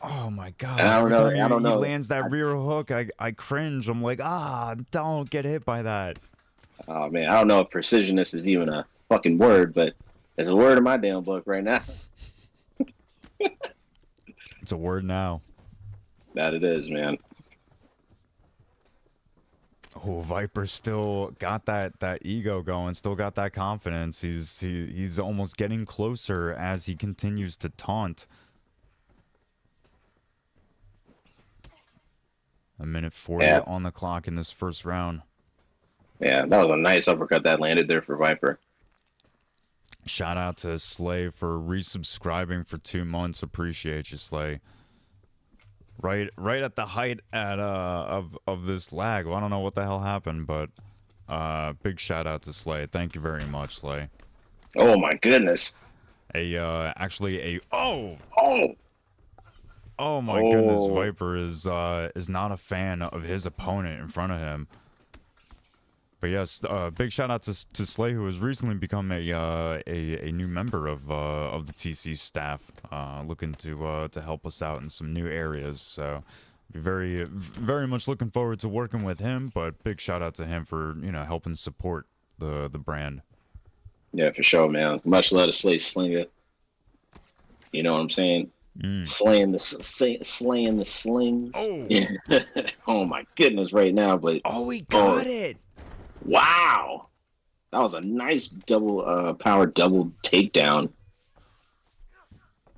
Oh my god! And I don't know. He lands that rear hook. I cringe. I'm like, don't get hit by that. Oh man, I don't know if precisionist is even a fucking word, but it's a word in my damn book right now. It's a word now. That it is, man. Oh, Viper still got that ego going, still got that confidence. He's almost getting closer as he continues to taunt. A minute 40 on the clock in this first round. Yeah, that was a nice uppercut that landed there for Viper. Shout out to Slay for resubscribing for 2 months. Appreciate you, Slay. Right at the height of this lag. Well, I don't know what the hell happened, but big shout out to Slay. Thank you very much, Slay. Oh my goodness. Oh my goodness, Viper is not a fan of his opponent in front of him. But yes, big shout out to Slay, who has recently become a new member of the TC staff, looking to help us out in some new areas. So, very much looking forward to working with him. But big shout out to him for helping support the brand. Yeah, for sure, man. Much love to Slay Slinger. You know what I'm saying? Slaying the slings. Oh, oh my goodness, right now, but he got it. Wow, that was a nice power double takedown,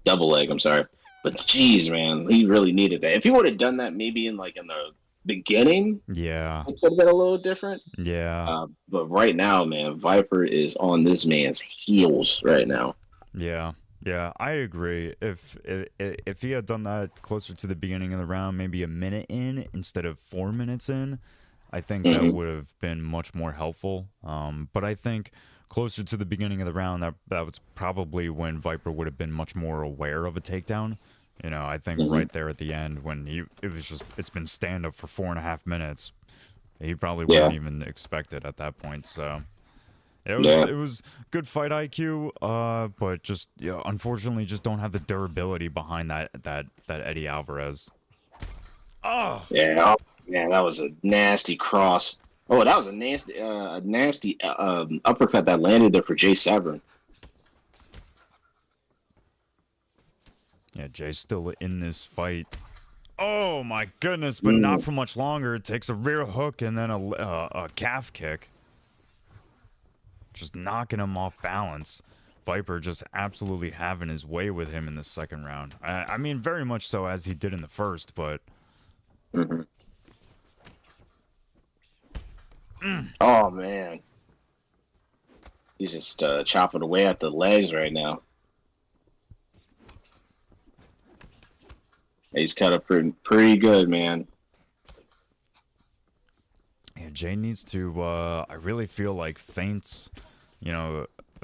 double leg. I'm sorry, but geez, man, he really needed that. If he would have done that maybe in the beginning, yeah, it could have been a little different. Yeah, but right now, man, Viper is on this man's heels right now. Yeah, I agree. If he had done that closer to the beginning of the round, maybe a minute in instead of 4 minutes in, I think that would have been much more helpful. But I think closer to the beginning of the round, that was probably when Viper would have been much more aware of a takedown. I think right there at the end when it's been stand up for 4.5 minutes, he probably wouldn't even expect it at that point. So it was good fight IQ, but just unfortunately just don't have the durability behind that Eddie Alvarez. Oh yeah. Man, that was a nasty cross. Oh, that was a nasty uppercut that landed there for Jay Severin. Yeah, Jay's still in this fight. Oh my goodness, but not for much longer. It takes a rear hook and then a calf kick. Just knocking him off balance. Viper just absolutely having his way with him in the second round. I mean, very much so as he did in the first, but... Oh man, he's just chopping away at the legs right now. He's cut up pretty good, man. Yeah, Jay needs to. I really feel like feints,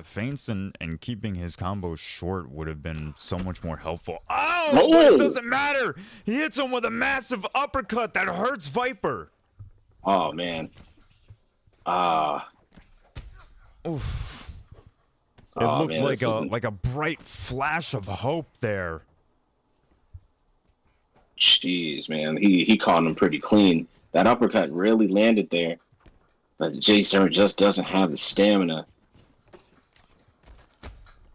feints and keeping his combos short would have been so much more helpful. But it doesn't matter. He hits him with a massive uppercut that hurts Viper. Oh man. Oof. It looked like a bright flash of hope there. Jeez, man, he caught him pretty clean. That uppercut really landed there, but Jason just doesn't have the stamina.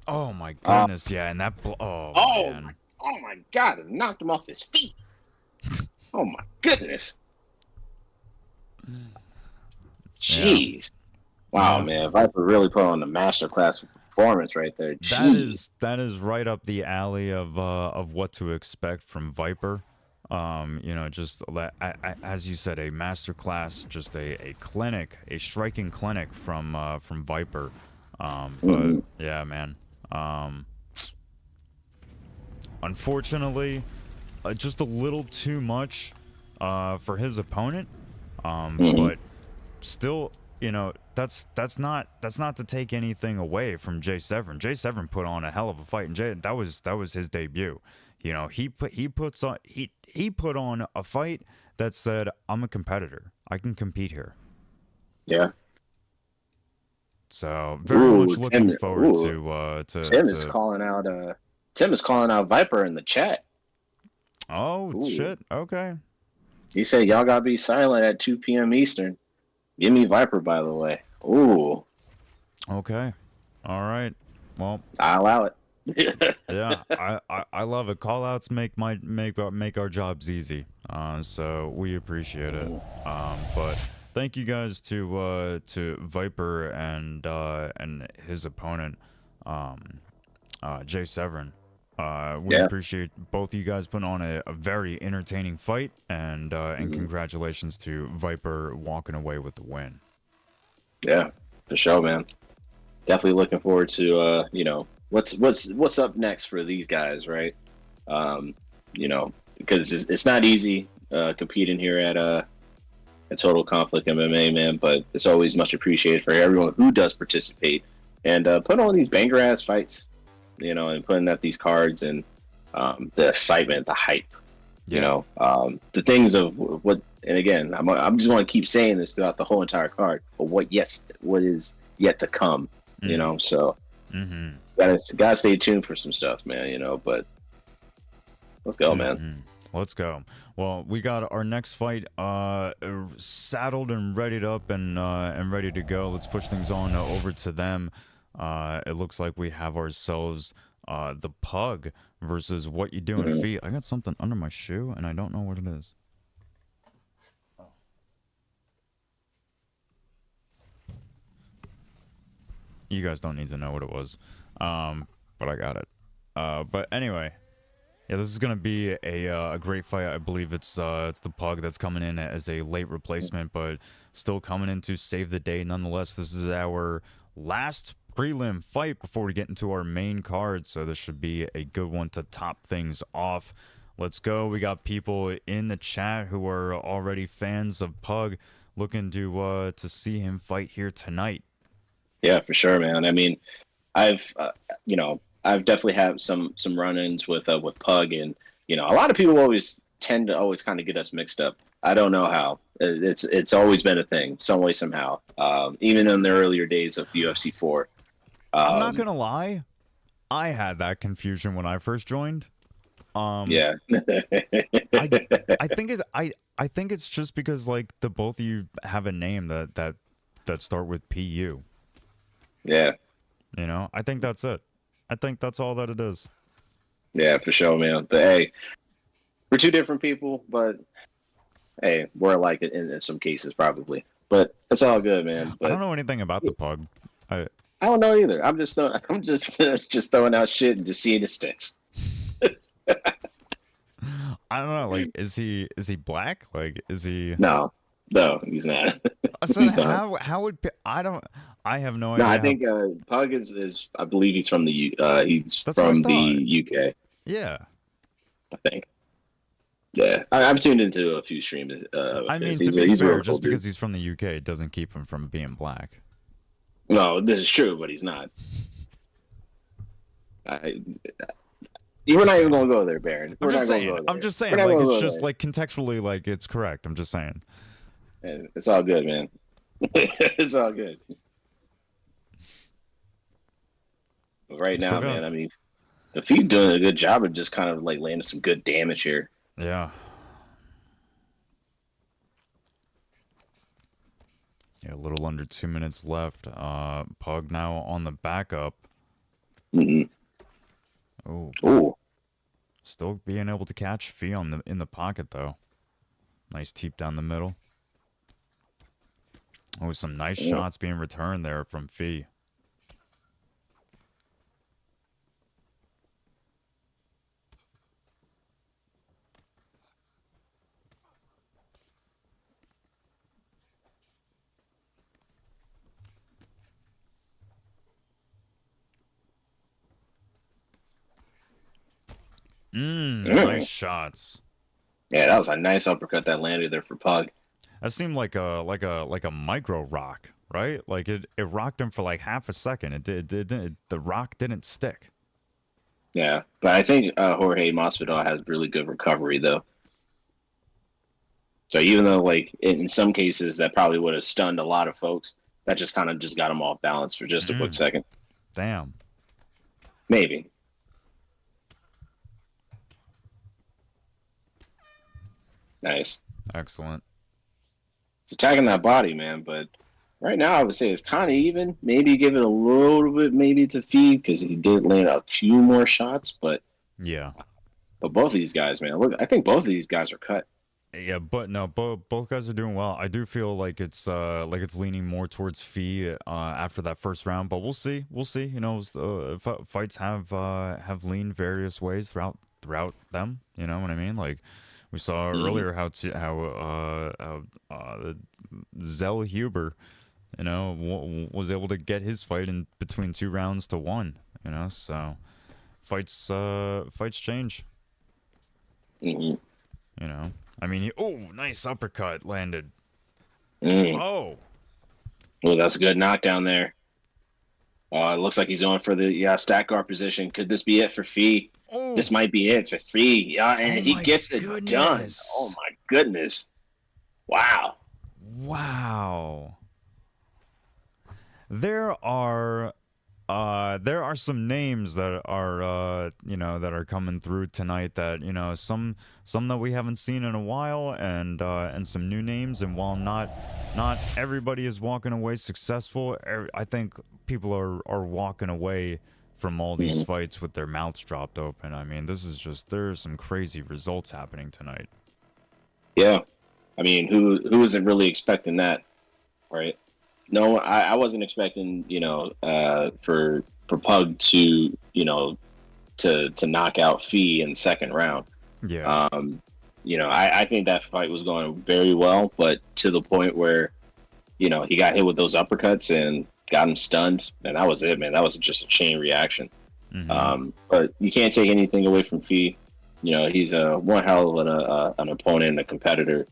Oh my goodness, yeah, and that oh man. Oh my God! It knocked him off his feet. Oh my goodness. Jeez. Wow, Yeah. man. Viper really put on the masterclass performance right there. Jeez. That is right up the alley of what to expect from Viper. You know, just as you said, a masterclass, just a clinic, a striking clinic from Viper. But yeah, man. Unfortunately, just a little too much for his opponent. But still, you know, that's not to take anything away from J7. J7 put on a hell of a fight, and that was his debut. You know, he put on a fight that said, I'm a competitor. I can compete here. Yeah. So very much looking forward to Tim is calling out Viper in the chat. Oh shit. Okay. He said y'all gotta be silent at 2 p.m. Eastern. Give me Viper, by the way. Ooh. Okay. All right. Well, I allow it. Yeah, I love it. Call outs make our jobs easy. So we appreciate it. But thank you guys to Viper and his opponent, J7. We appreciate both of you guys putting on a very entertaining fight, and congratulations to Viper walking away with the win. Yeah, for sure, man. Definitely looking forward to you know, what's up next for these guys, right? You know, because it's not easy competing here at Total Conflict MMA, man. But it's always much appreciated for everyone who does participate and put on these banger ass fights, you know, and putting out these cards and the excitement, the hype, you know, the things of what. And again, I'm just want to keep saying this throughout the whole entire card, but what is yet to come, you know. So gotta stay tuned for some stuff, man. You know, but let's go, man. Let's go. Well, we got our next fight saddled and readied up and ready to go. Let's push things on over to them. It looks like we have ourselves the Pug versus What You Doing Feet. I got something under my shoe and I don't know what it is. You guys don't need to know what it was, but I got it. But anyway, yeah, this is gonna be a great fight. I believe it's the Pug that's coming in as a late replacement, but still coming in to save the day nonetheless. This is our last prelim fight before we get into our main card, so this should be a good one to top things off. Let's go. We got people in the chat who are already fans of Pug, looking to see him fight here tonight. Yeah, for sure, man. I mean, I've I've definitely had some run-ins with Pug, and you know, a lot of people always tend to kind of get us mixed up. I don't know how. It's always been a thing, some way, somehow. Even in the earlier days of UFC 4. I'm not gonna lie, I had that confusion when I first joined. Yeah. I think it's just because like the both of you have a name that start with PU. Yeah. You know, I think that's it. I think that's all that it is. Yeah, for sure, man. But hey, we're two different people, but hey, we're alike in some cases, probably. But it's all good, man. But I don't know anything about the Pug. I don't know either. I'm just just throwing out shit and just seeing it sticks. I don't know. Like, is he black? Like, is he? No, he's not. So he's how would I have no idea. No, I think Pug is. I believe he's from the UK. Yeah, I think. Yeah, I've tuned into a few streams. I mean, to be fair, just because he's from the UK, it doesn't keep him from being black. No, this is true, but he's not. We're not even gonna go there, Baron. I'm just saying. Like, it's just like contextually, like it's correct. I'm just saying. It's all good, man. It's all good. But right now, man, I mean, if he's doing a good job of just kind of like landing some good damage here. Yeah. Yeah, a little under 2 minutes left. Pug now on the backup. Mm-hmm. Oh, Ooh. still being able to catch Fee in the pocket though. Nice teep down the middle. Oh, some nice Yeah. shots being returned there from Fee. Nice shots. Yeah, that was a nice uppercut that landed there for Pug. That seemed like a micro rock, right? Like it rocked him for like half a second. The rock didn't stick. Yeah, but I think Jorge Masvidal has really good recovery though. So even though like in some cases that probably would have stunned a lot of folks, that just kind of just got him off balance for just a quick second. Damn. Maybe. Nice. Excellent. It's attacking that body, man. But right now, I would say it's kind of even. Maybe give it a little bit, maybe to Feed because he did land a few more shots. But yeah. But both of these guys, man, look, I think both of these guys are cut. Yeah, but no, both guys are doing well. I do feel like it's leaning more towards Fee after that first round, but we'll see. We'll see. You know, fights have leaned various ways throughout them. You know what I mean? Like we saw earlier how Zell Huber, you know, was able to get his fight in between 2 rounds to 1. You know, so fights change. You know. I mean, nice uppercut landed. Oh, that's a good knockdown there. It looks like he's going for the stack guard position. Could this be it for Fee? This might be it for Fee. Yeah, and he gets it done. Oh my goodness! Wow. There are some names that are that are coming through tonight that some that we haven't seen in a while, and some new names. And while not everybody is walking away successful, I think people are walking away from all these fights with their mouths dropped open. I mean, there's some crazy results happening tonight. Yeah, I mean, who isn't really expecting that, right? No, I wasn't expecting, for Pug to, to knock out Fee in the second round. Yeah. I think that fight was going very well, but to the point where, he got hit with those uppercuts and got him stunned, and that was it, man. That was just a chain reaction. But you can't take anything away from Fee. He's one hell of an opponent and a competitor.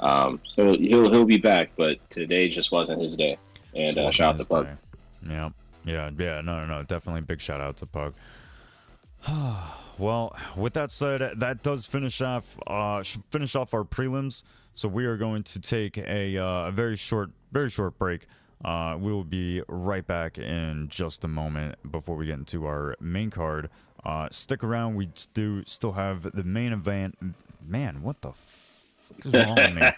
So he'll be back, but today just wasn't his day. And shout out to Pug. Yeah. No, definitely big shout out to Pug. Well, with that said, that does finish off our prelims. So we are going to take a very short break. We will be right back in just a moment before we get into our main card. Stick around. We still have the main event. Man, what the fuck is wrong with me?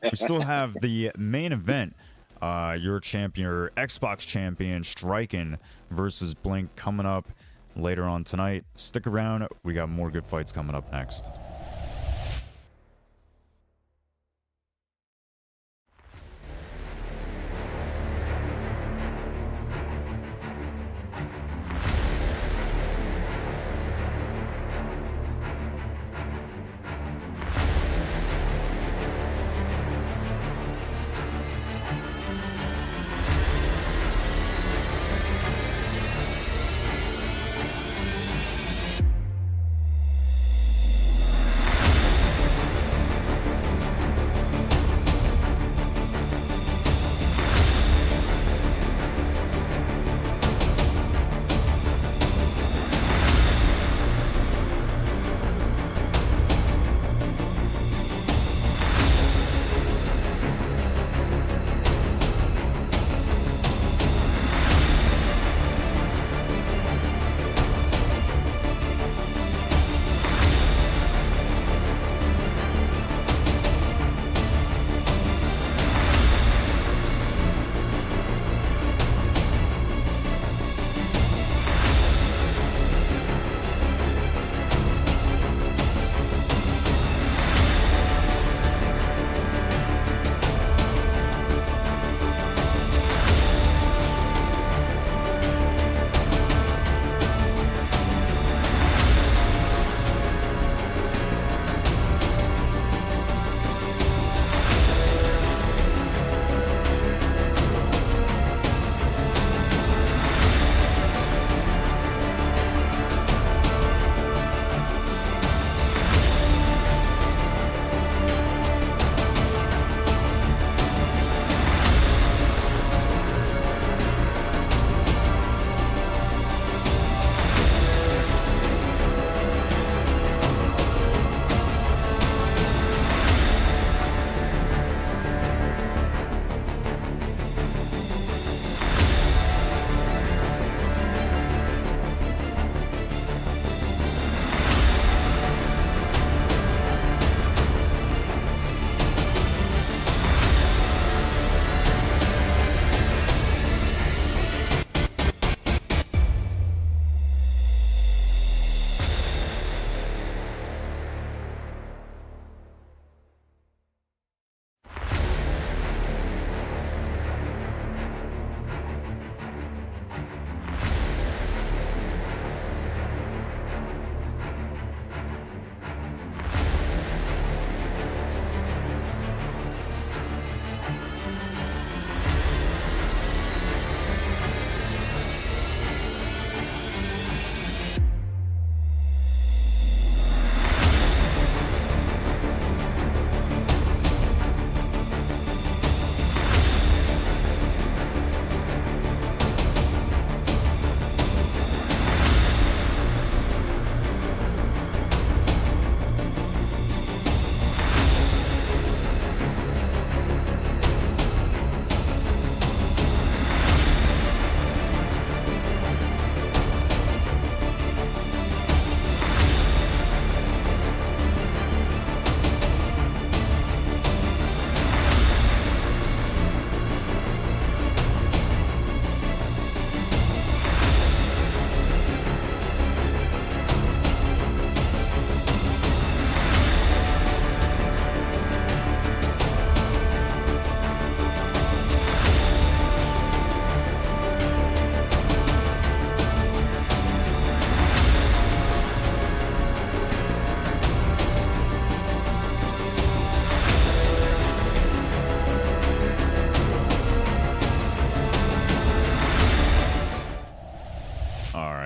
We still have the main event. Your Xbox champion STRQIN versus Blink coming up later on tonight. Stick around. We got more good fights coming up next.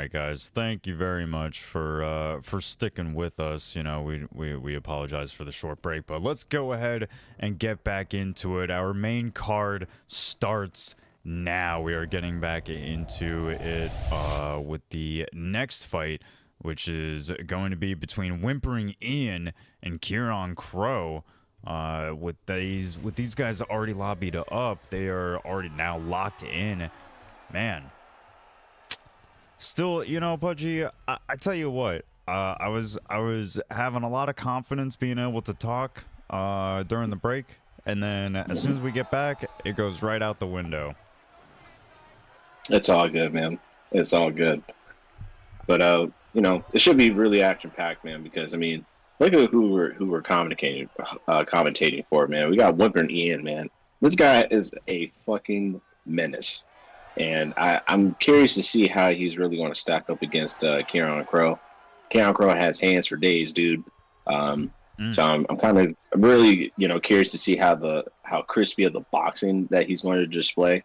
right, guys. Thank you very much for sticking with us. You know, we apologize for the short break, but let's go ahead and get back into it. Our main card starts now. We are getting back into it with the next fight, which is going to be between Whimpering Ian and Kieran Crow. With these guys already lobbied up, they are already now locked in. Man, still, you know, Pudgy, I tell you what, I was having a lot of confidence being able to talk during the break, and then as soon as we get back, it goes right out the window. It's all good, man. It's all good. But you know, it should be really action packed, man. Because I mean, look at who we're commentating for, man. We got Whimpering Ian, man. This guy is a fucking menace, and I'm curious to see how he's really going to stack up against Kieran Crow. Kieran Crow has hands for days, dude. So I'm really, you know, curious to see how crispy of the boxing that he's going to display.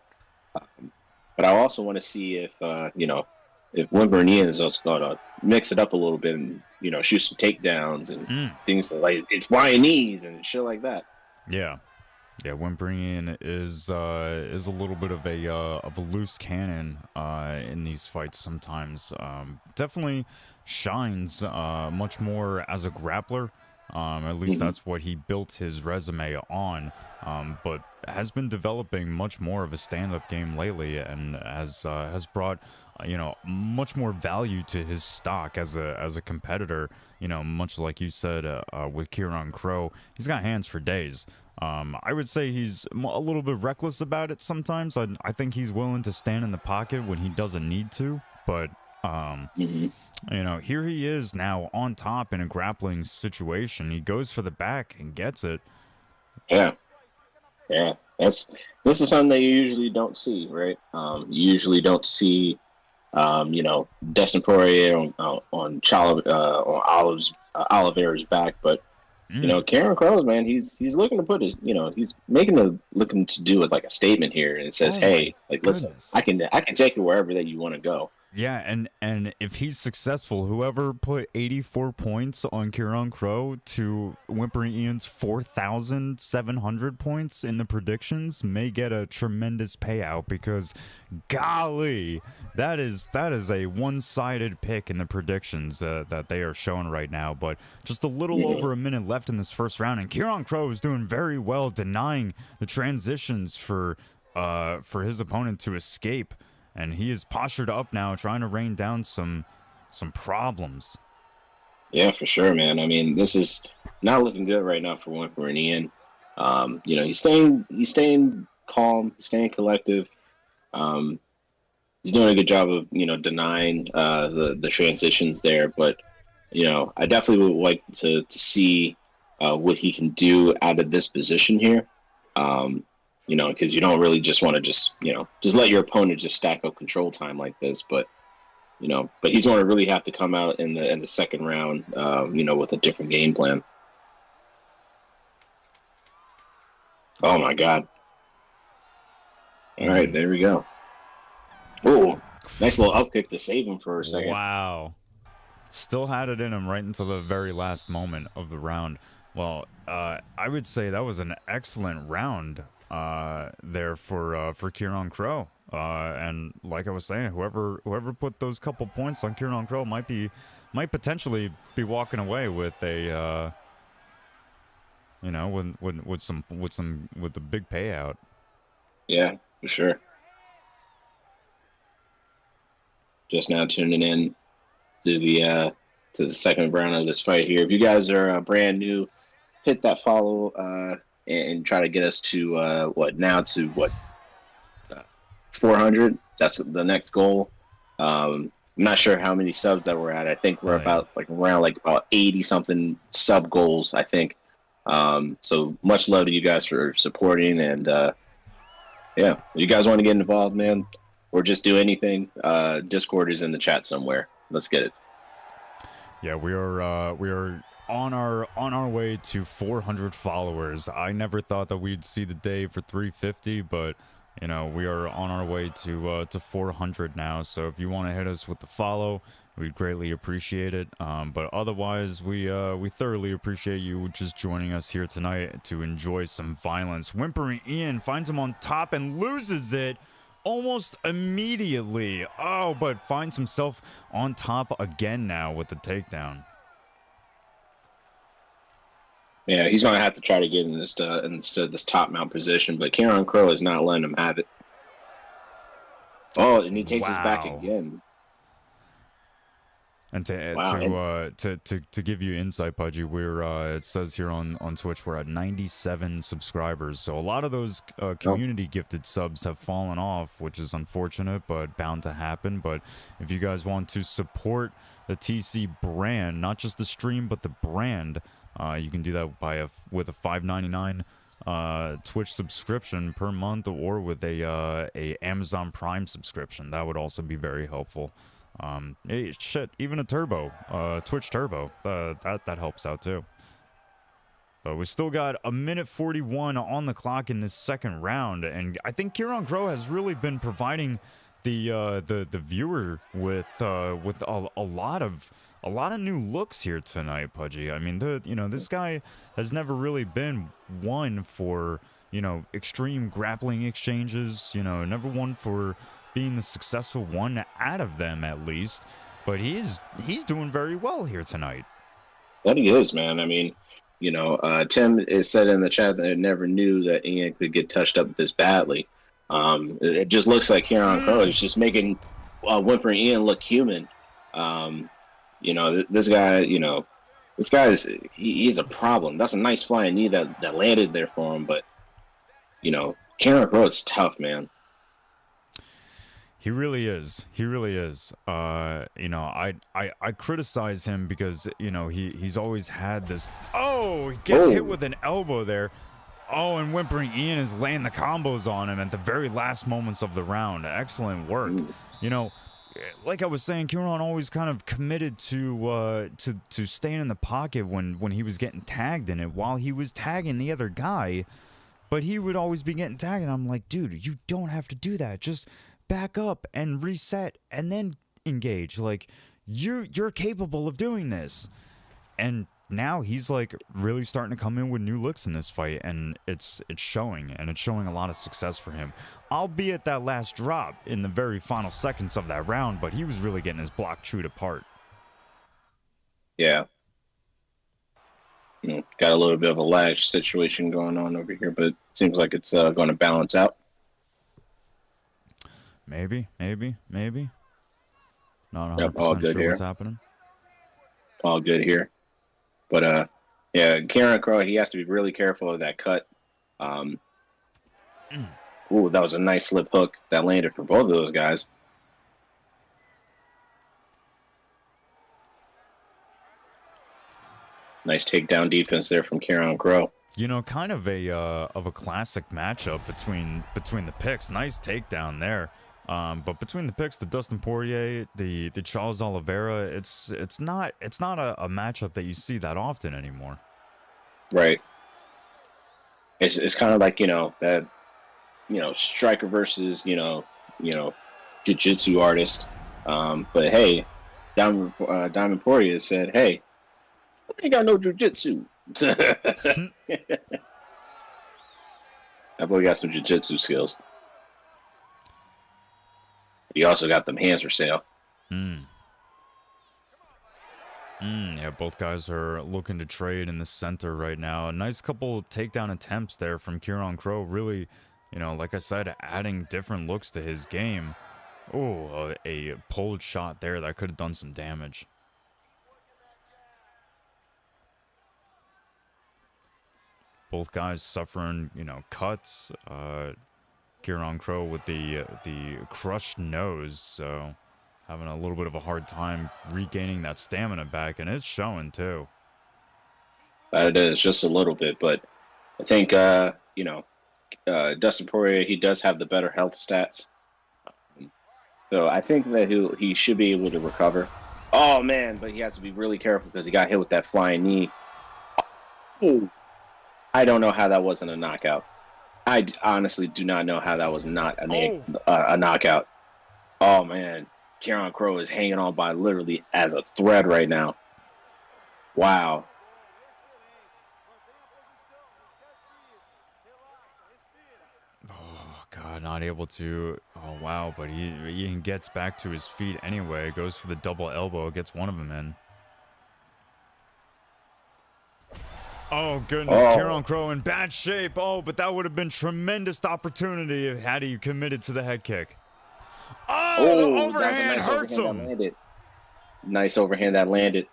But I also want to see if you know, if Whimpering Ian is also going to mix it up a little bit and, you know, shoot some takedowns and things like it's flying knees and shit like that. Yeah. Whimpering Ian is a little bit of a loose cannon in these fights sometimes. Definitely shines much more as a grappler. At least that's what he built his resume on. But has been developing much more of a stand-up game lately, and has brought you know, much more value to his stock as a competitor. You know, much like you said with Kieran Crow, he's got hands for days. I would say he's a little bit reckless about it sometimes. I think he's willing to stand in the pocket when he doesn't need to, but you know, here he is now on top in a grappling situation. He goes for the back and gets it. Yeah. This is something that you usually don't see, right? You usually don't see, you know, Dustin Poirier on Oliveira's back, but you know, Kieran Crow, man, he's looking to put his, you know, he's looking to do it like a statement here, and it says, hey, like, listen, I can take you wherever that you want to go. Yeah, and if he's successful, whoever put 84 points on Kieran Crow to Whimpering Ian's 4,700 points in the predictions may get a tremendous payout, because golly, that is a one-sided pick in the predictions that they are showing right now. But just a little over a minute left in this first round, and Kieran Crow is doing very well denying the transitions for his opponent to escape. And he is postured up now, trying to rain down some problems. Yeah, for sure, man. I mean, this is not looking good right now for Whimpering Ian. You know, he's staying calm, he's staying collective. He's doing a good job of, you know, denying the transitions there. But, you know, I definitely would like to see what he can do out of this position here. You know, because you don't really just want to just let your opponent just stack up control time like this. But, you know, he's going to really have to come out in the second round, you know, with a different game plan. Oh my God! All right, there we go. Oh, nice little up kick to save him for a second. Wow, still had it in him right until the very last moment of the round. Well, I would say that was an excellent round there for Kieran Crow. And like I was saying, whoever put those couple points on Kieran Crow might potentially be walking away with a you know, with the big payout. Yeah, for sure. Just now tuning in to the second round of this fight here. If you guys are brand new, hit that follow and try to get us to 400. That's the next goal. I'm not sure how many subs that we're at. I think we're about about 80 something sub goals, I think. So much love to you guys for supporting, and yeah, if you guys want to get involved, man, or just do anything, Discord is in the chat somewhere. Let's get it. Yeah, we are on our way to 400 followers. I never thought that we'd see the day for 350, but You know, we are on our way to 400 now. So if you want to hit us with the follow, we'd greatly appreciate it. But otherwise, we thoroughly appreciate you just joining us here tonight to enjoy some violence. Whimpering Ian finds him on top and loses it almost immediately. Oh, but finds himself on top again now with the takedown. Yeah, he's going to have to try to get in this top mount position, but K1 Crow is not letting him have it. Oh, and he takes his back again. And to give you insight, Pudgy, we're it says here on Twitch we're at 97 subscribers. So a lot of those community gifted subs have fallen off, which is unfortunate, but bound to happen. But if you guys want to support the TC brand, not just the stream but the brand, you can do that with a $5.99 Twitch subscription per month, or with a Amazon Prime subscription. That would also be very helpful. Hey, shit, even a turbo, Twitch turbo, that helps out too. But we still got a minute 41 on the clock in this second round, and I think K1 Crow has really been providing the viewer with a lot of new looks here tonight, Pudgy. I mean, this guy has never really been one for, extreme grappling exchanges, never one for being the successful one out of them, at least. But he's doing very well here tonight. That he is, man. I mean, Tim is said in the chat that I never knew that Ian could get touched up this badly. It just looks like K1 Crow is just making Whimpering Ian look human. This guy, he's a problem. That's a nice flying knee that landed there for him, but K1 Crow is tough, man. He really is. He really is. I criticize him because, he's always had this. Oh, he gets hit with an elbow there. Oh, and Whimpering Ian is laying the combos on him at the very last moments of the round. Excellent work. Like I was saying, K1 always kind of committed to staying in the pocket when he was getting tagged in it while he was tagging the other guy. But he would always be getting tagged, and I'm like, dude, you don't have to do that. Just back up and reset and then engage. Like, you're capable of doing this. And now he's like really starting to come in with new looks in this fight, and it's showing, and it's showing a lot of success for him, albeit that last drop in the very final seconds of that round. But he was really getting his block chewed apart. Yeah, got a little bit of a lag situation going on over here, but it seems like it's going to balance out. Maybe. Not 100% all good sure here. What's happening. All good here. But, K1 Crow, he has to be really careful of that cut. Ooh, that was a nice slip hook that landed for both of those guys. Nice takedown defense there from K1 Crow. Kind of a classic matchup between the picks. Nice takedown there. But between the picks, the Dustin Poirier, the Charles Oliveira, it's not a matchup that you see that often anymore. Right. It's kind of like, that, striker versus, jiu-jitsu artist. But hey, Diamond Poirier said, hey, I ain't got no jiu-jitsu. That boy got some jiu-jitsu skills. He also got them hands for sale. Yeah, both guys are looking to trade in the center right now. A nice couple takedown attempts there from K1 Crow. Really, like I said, adding different looks to his game. Oh, a pulled shot there that could have done some damage. Both guys suffering, cuts. K1 Crow with the crushed nose, so having a little bit of a hard time regaining that stamina back, and it's showing too. It is just a little bit, but I think Dustin Poirier, he does have the better health stats, so I think that he should be able to recover. Oh man, but he has to be really careful because he got hit with that flying knee. Oh, I don't know how that wasn't a knockout. honestly do not know how that was not a knockout. Oh man, Kieran Crow is hanging on by literally as a thread right now. Wow. Oh God, not able to. Oh wow, but he gets back to his feet anyway. Goes for the double elbow, gets one of them in. Oh goodness, Kieran Crow in bad shape. Oh, but that would have been tremendous opportunity had he committed to the head kick. Oh, the overhand hurts him. Nice overhand that landed.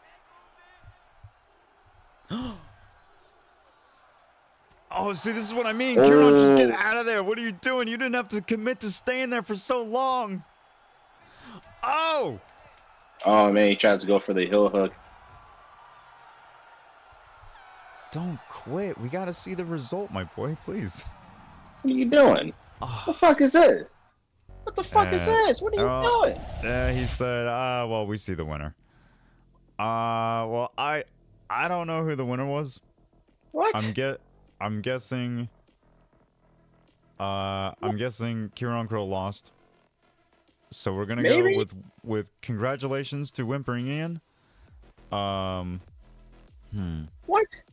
Oh, see, this is what I mean. Kieran, just get out of there. What are you doing? You didn't have to commit to staying there for so long. Oh! Oh, man, he tries to go for the heel hook. Don't quit. We got to see the result, my boy, please. What are you doing? What the fuck is this? What the fuck is this? What are you doing? Yeah, he said, well, we see the winner. Well, I don't know who the winner was. What? I'm guessing Kieran Crow lost. So we're gonna go with congratulations to Whimpering Ian. What?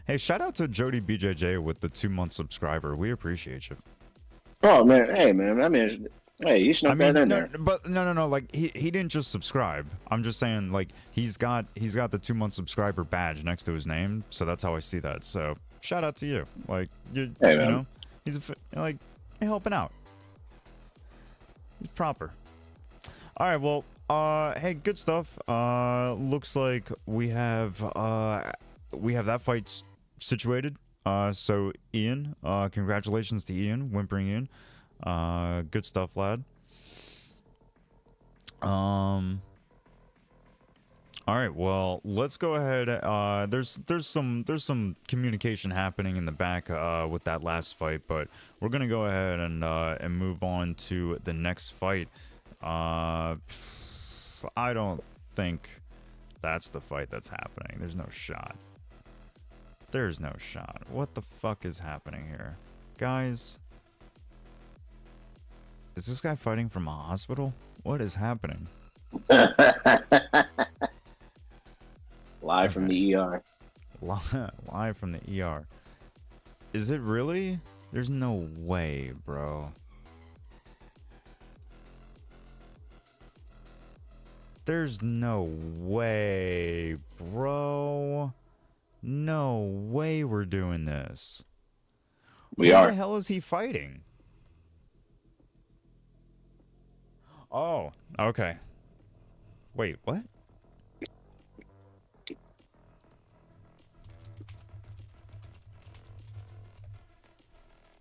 Hey, shout out to Jody BJJ with the 2-month subscriber. We appreciate you. Oh man, hey man, I mean, hey, you snuck that in there. But no, like he didn't just subscribe. I'm just saying, like he's got the 2-month subscriber badge next to his name, so that's how I see that. So shout out to you, like you know, he's like helping out. He's proper. All right, well, hey, good stuff. Looks like we have that fight situated. So Ian, congratulations to Ian, Whimpering Ian. Good stuff, lad. All right, well, let's go ahead. There's some communication happening in the back with that last fight, but we're gonna go ahead and move on to the next fight. I don't think that's the fight that's happening. There's no shot. There's no shot. What the fuck is happening here, guys? Is this guy fighting from a hospital? What is happening? Live from the ER. Live from the ER. Is it really? There's no way, bro. There's no way, bro. No way we're doing this. We are. Who the hell is he fighting? Oh, okay. Wait, what?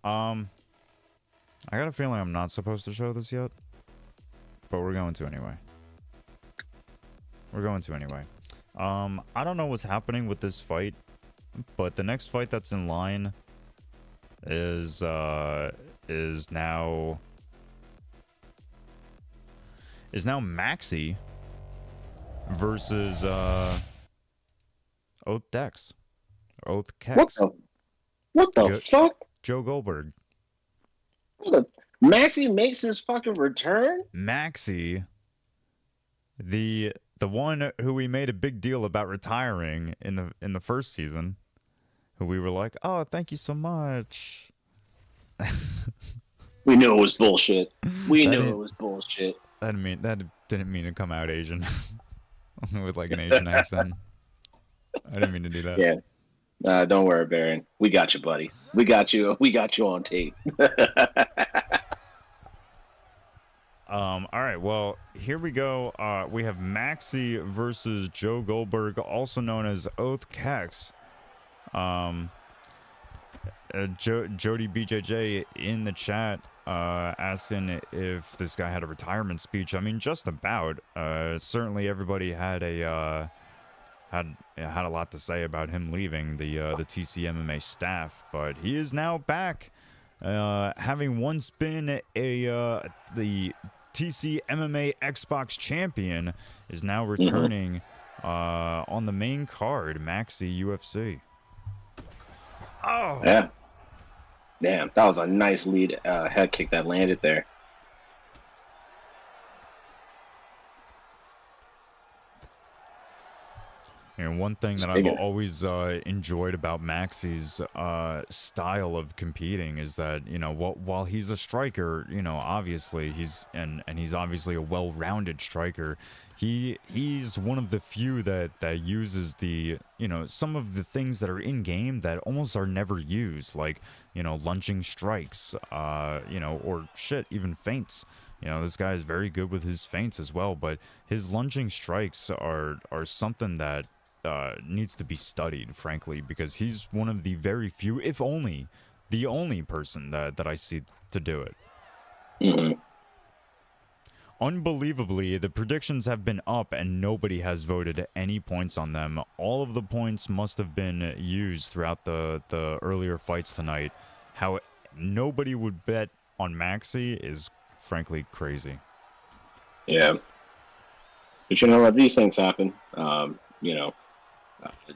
I got a feeling I'm not supposed to show this yet, but we're going to anyway. I don't know what's happening with this fight, but the next fight that's in line is now Maxi versus Oath Dex. Oath Kex. What the fuck? Joe Goldberg. Maxi makes his fucking return? Maxi, the one who we made a big deal about retiring in the first season, who we were like, oh, thank you so much. We knew it was bullshit. We knew it was bullshit. That didn't mean to come out Asian with like an Asian accent. I didn't mean to do that. Yeah. Don't worry, Baron. We got you, buddy. We got you. We got you on tape. All right. Well, here we go. We have Maxi versus Joe Goldberg, also known as Oath Kex. Jody BJJ in the chat asking if this guy had a retirement speech. I mean, just about. Certainly, everybody had a lot to say about him leaving the TC MMA staff, but he is now back, having once been the TC MMA Xbox champion, is now returning on the main card, Maxi UFC. Oh! Yeah. Damn, that was a nice lead head kick that landed there. And one thing that I've always enjoyed about Maxi's style of competing is that, you know, while he's a striker, you know, obviously he's obviously a well-rounded striker. He's one of the few that uses the, you know, some of the things that are in game that almost are never used, like, you know, lunging strikes, you know, or shit, even feints. You know, this guy is very good with his feints as well, but his lunging strikes are something that needs to be studied, frankly, because he's one of the very few, if only the only person that I see to do it. Mm-hmm. Unbelievably, the predictions have been up and nobody has voted any points on them. All of the points must have been used throughout the earlier fights tonight. How nobody would bet on Maxi is frankly crazy. Yeah. But you know what? These things happen. You know,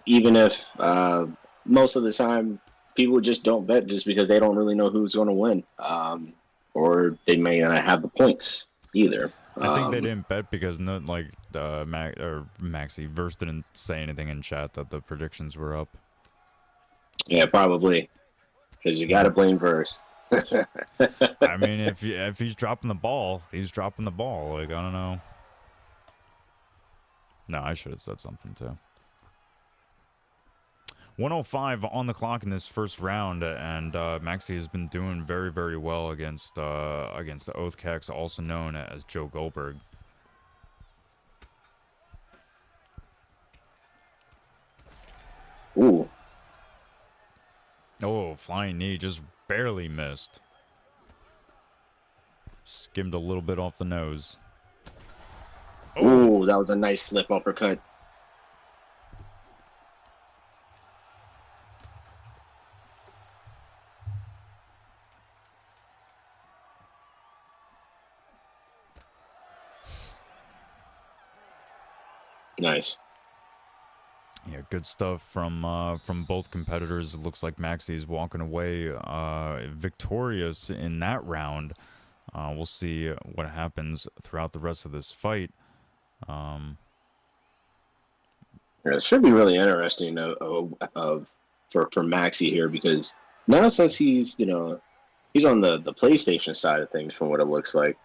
even if most of the time people just don't bet just because they don't really know who's going to win, or they may not have the points either. I think they didn't bet because Maxi Verse didn't say anything in chat that the predictions were up. Yeah, probably, because you got to blame Verse. I mean, if he's dropping the ball, he's dropping the ball. Like, I don't know. No, I should have said something too. 105 on the clock in this first round, and Maxi has been doing very, very well against Oath Kex, also known as Joe Goldberg. Ooh. Oh, flying knee just barely missed. Skimmed a little bit off the nose. Oh, that was a nice slip uppercut. Nice. Yeah, good stuff from both competitors. It looks like Maxi is walking away victorious in that round. We'll see what happens throughout the rest of this fight. Yeah, it should be really interesting for Maxi here, because now since he's, you know, he's on the PlayStation side of things, from what it looks like,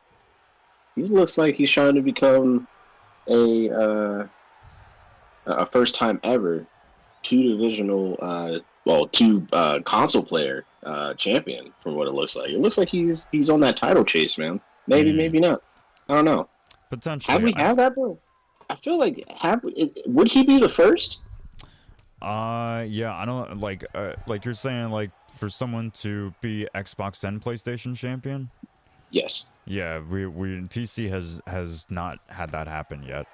he looks like he's trying to become a first time ever two console player champion, from what it looks like. It looks like he's on that title chase, man. Maybe, maybe not. I don't know. Potentially. Have we had that, bro? I feel like would he be the first? Yeah, I don't like you're saying, like, for someone to be Xbox and PlayStation champion? Yes. Yeah, we TC has not had that happen yet.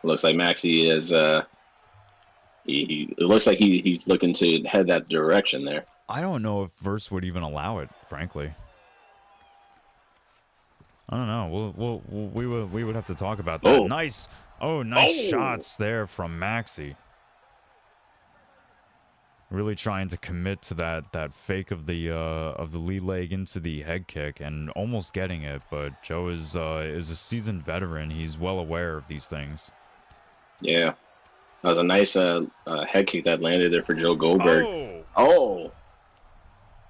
Looks like Maxi is it looks like he's looking to head that direction there. I don't know if Verse would even allow it, frankly. I don't know. We would have to talk about that. Oh. Nice shots there from Maxi. Really trying to commit to that fake of the lead leg into the head kick and almost getting it, but Joe is a seasoned veteran. He's well aware of these things. Yeah, that was a nice head kick that landed there for Joe Goldberg. Oh,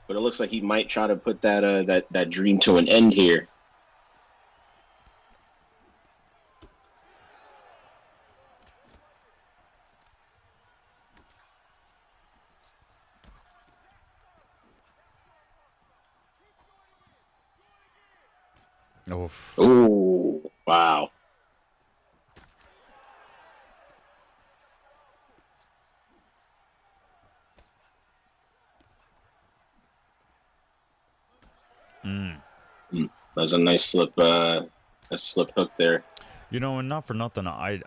but it looks like he might try to put that dream to an end here. Oof. Oh, wow. That was a nice slip hook there. You know, and not for nothing, I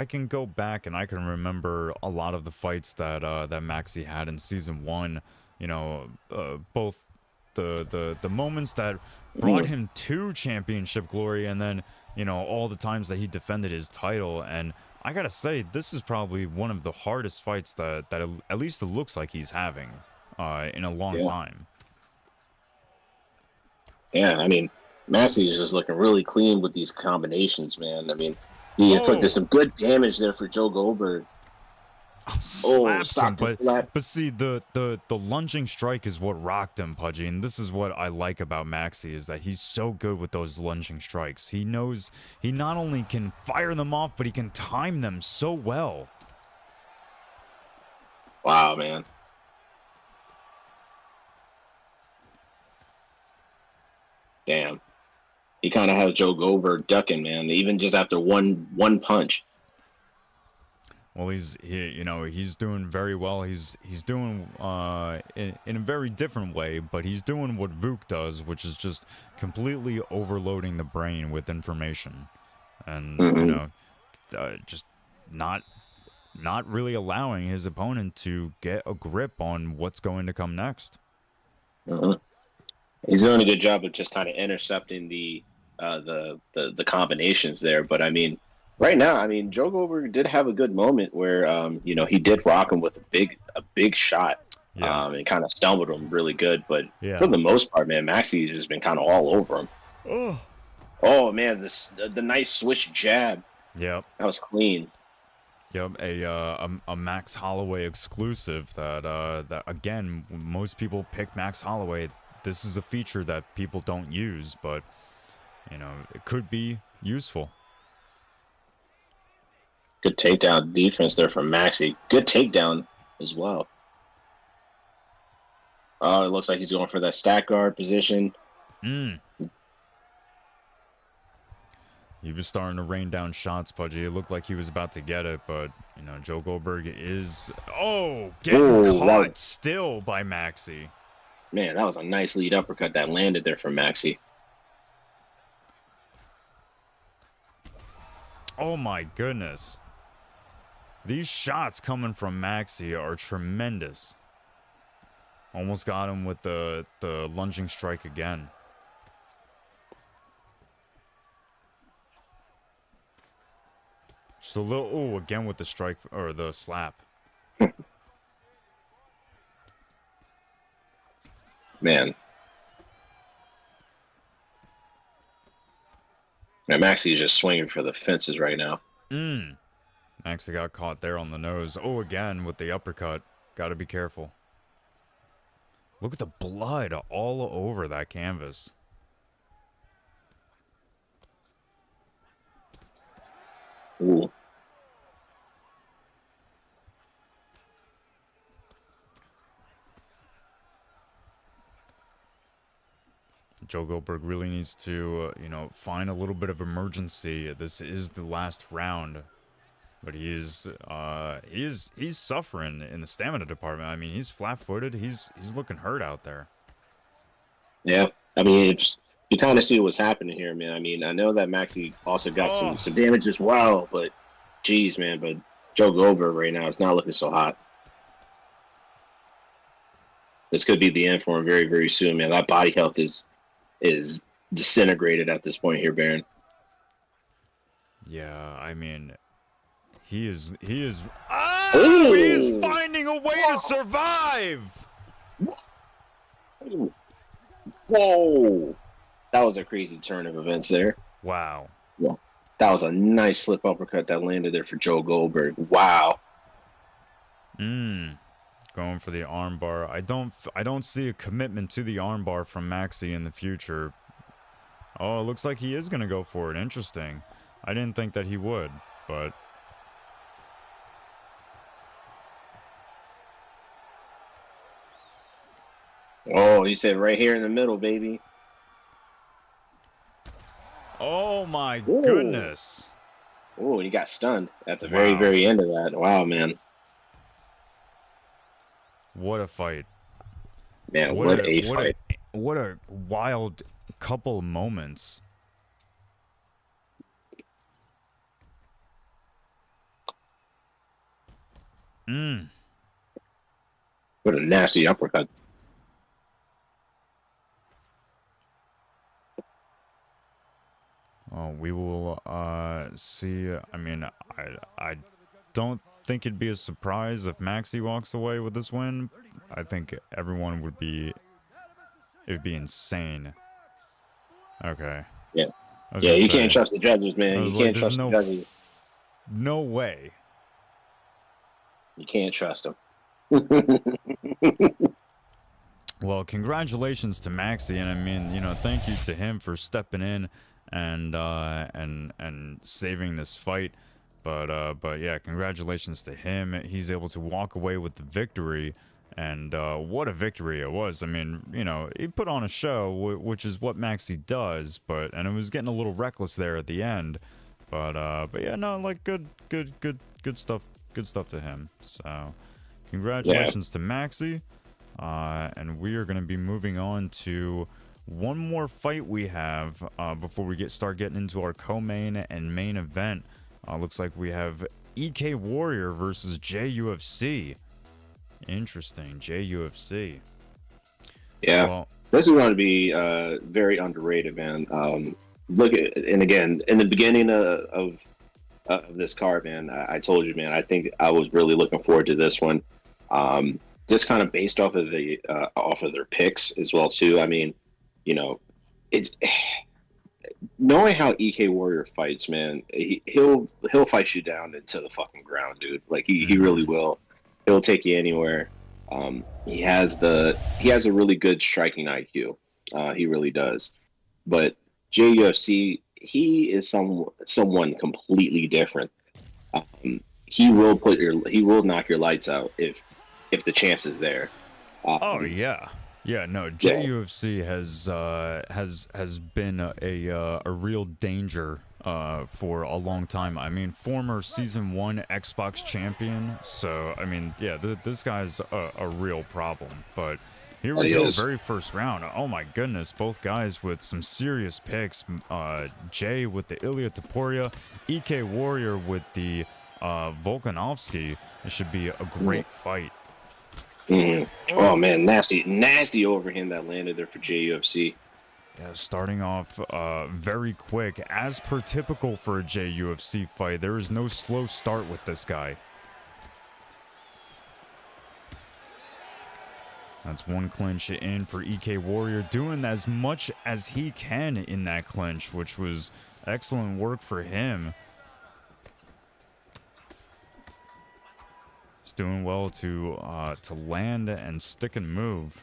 can go back and I can remember a lot of the fights that Maxi had in season 1. You know, both the moments that brought him to championship glory, and then you know, all the times that he defended his title. And I gotta say, this is probably one of the hardest fights that at least it looks like he's having in a long Yeah. time. Yeah, I mean, Maxie is just looking really clean with these combinations, man. I mean, he inflicted some good damage there for Joe Goldberg. Slaps him, slap. but see, the lunging strike is what rocked him, Pudgy, and this is what I like about Maxie, is that he's so good with those lunging strikes. He knows he not only can fire them off, but he can time them so well. Wow, man. Damn. He kind of has Joe Goldberg ducking, man, even just after one punch. Well, you know, he's doing very well. He's doing in a very different way, but he's doing what Vuk does, which is just completely overloading the brain with information, and you know, just not really allowing his opponent to get a grip on what's going to come next. He's doing a good job of just kind of intercepting the combinations there, but I mean. Right now, I mean, Joe Goldberg did have a good moment where, you know, he did rock him with a big shot, and kind of stumbled him really good. But for the most part, man, Maxie's just been kind of all over him. Oh man, the nice switch jab. Yep, that was clean. Yep, a Max Holloway exclusive that again, most people pick Max Holloway. This is a feature that people don't use, but you know, it could be useful. Good takedown defense there from Maxie. Good takedown as well. Oh, it looks like he's going for that stack guard position. He was starting to rain down shots, Pudgy. It looked like he was about to get it, but, you know, Joe Goldberg is... Oh, getting caught still by Maxie. Man, that was a nice lead uppercut that landed there from Maxie. Oh, my goodness. These shots coming from Maxie are tremendous. Almost got him with the lunging strike again. Just a little, oh, again with the strike, or the slap. Man. Man, Maxie's just swinging for the fences right now. Maxie got caught there on the nose. Oh, again with the uppercut. Gotta be careful. Look at the blood all over that canvas. Ooh. Joe Goldberg really needs to, you know, find a little bit of emergency. This is the last round. But he's suffering in the stamina department. I mean, he's flat-footed. He's looking hurt out there. Yeah, I mean, you kind of see what's happening here, man. I mean, I know that Maxie also got some damage as well, but geez, man, but Joe Goldberg right now is not looking so hot. This could be the end for him very, very soon, man. That body health is disintegrated at this point here, Baron. Yeah, I mean, he is oh, he's finding a way to survive. Whoa, that was a crazy turn of events there. Wow. Yeah, that was a nice slip uppercut that landed there for Joe Goldberg. Wow. Going for the armbar. I don't see a commitment to the armbar from Maxie in the future. Oh, it looks like he is gonna go for it. Interesting. I didn't think that he would, but oh, he said right here in the middle, baby. Oh my goodness. Oh, he got stunned at the very, very end of that. Wow, man. What a fight. Man, what a fight. What a wild couple moments. What a nasty uppercut. We will see. I mean, I don't think it'd be a surprise if Maxi walks away with this win. I think everyone would be. It would be insane. Okay. Yeah. I was Yeah, gonna you say, can't trust the judges, I man. was You like, can't there's trust the judges. no way. You can't trust them. Well, congratulations to Maxi, and I mean, you know, thank you to him for stepping in and saving this fight. But yeah, congratulations to him. He's able to walk away with the victory, and what a victory it was. I mean, you know, he put on a show, which is what Maxi does, and it was getting a little reckless there at the end. But yeah, no, like good stuff. Good stuff to him. So, congratulations to Maxi. And we are going to be moving on to one more fight we have before we start getting into our co-main and main event. Looks like we have EK Warrior versus JUFC. Interesting, JUFC. Yeah, well, this is going to be very underrated, man. Look at, and again, in the beginning of this card, man, I told you, man, I think I was really looking forward to this one. Just kind of based off of their picks as well too. I mean, you know, it's knowing how EK Warrior fights, man. He'll fight you down into the fucking ground, dude. Like he really will. He'll take you anywhere. He has a really good striking IQ. He really does. But JUFC, he is someone completely different. He will knock your lights out if the chance is there. Oh yeah, no. JUFC has been a real danger for a long time. I mean, former season 1 Xbox champion. So I mean, yeah, this guy's a real problem. But here we go, very first round. Oh my goodness, both guys with some serious picks. Jay with the Ilya Taporia, EK Warrior with the Volkanovski. It should be a great fight. Oh man, nasty overhand that landed there for JUFC. Yeah, starting off very quick, as per typical for a JUFC fight. There is no slow start with this guy. That's one clinch in for EK Warrior, doing as much as he can in that clinch, which was excellent work for him. He's doing well to land and stick and move.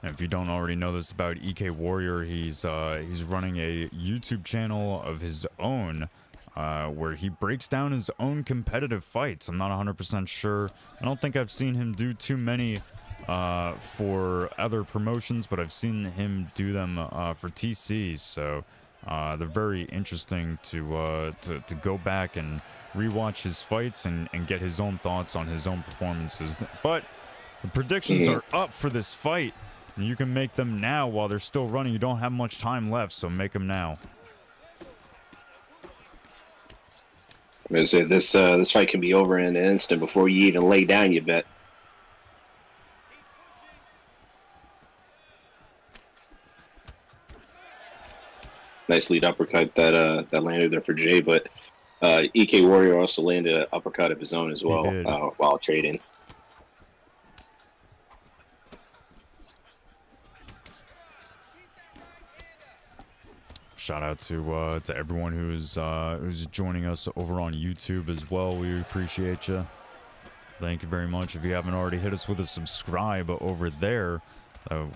And if you don't already know this about EK Warrior, he's running a YouTube channel of his own where he breaks down his own competitive fights. I'm not 100% sure. I don't think I've seen him do too many for other promotions, but I've seen him do them for TC. So they're very interesting to go back and rewatch his fights and get his own thoughts on his own performances. But the predictions are up for this fight. You can make them now while they're still running. You don't have much time left, so make them now. I'm gonna say this fight can be over in an instant before you even lay down your bet. Nice lead uppercut that landed there for Jay, but EK Warrior also landed an uppercut of his own as well while trading. Shout out to everyone who's joining us over on YouTube as well. We appreciate you. Thank you very much. If you haven't already hit us with a subscribe over there,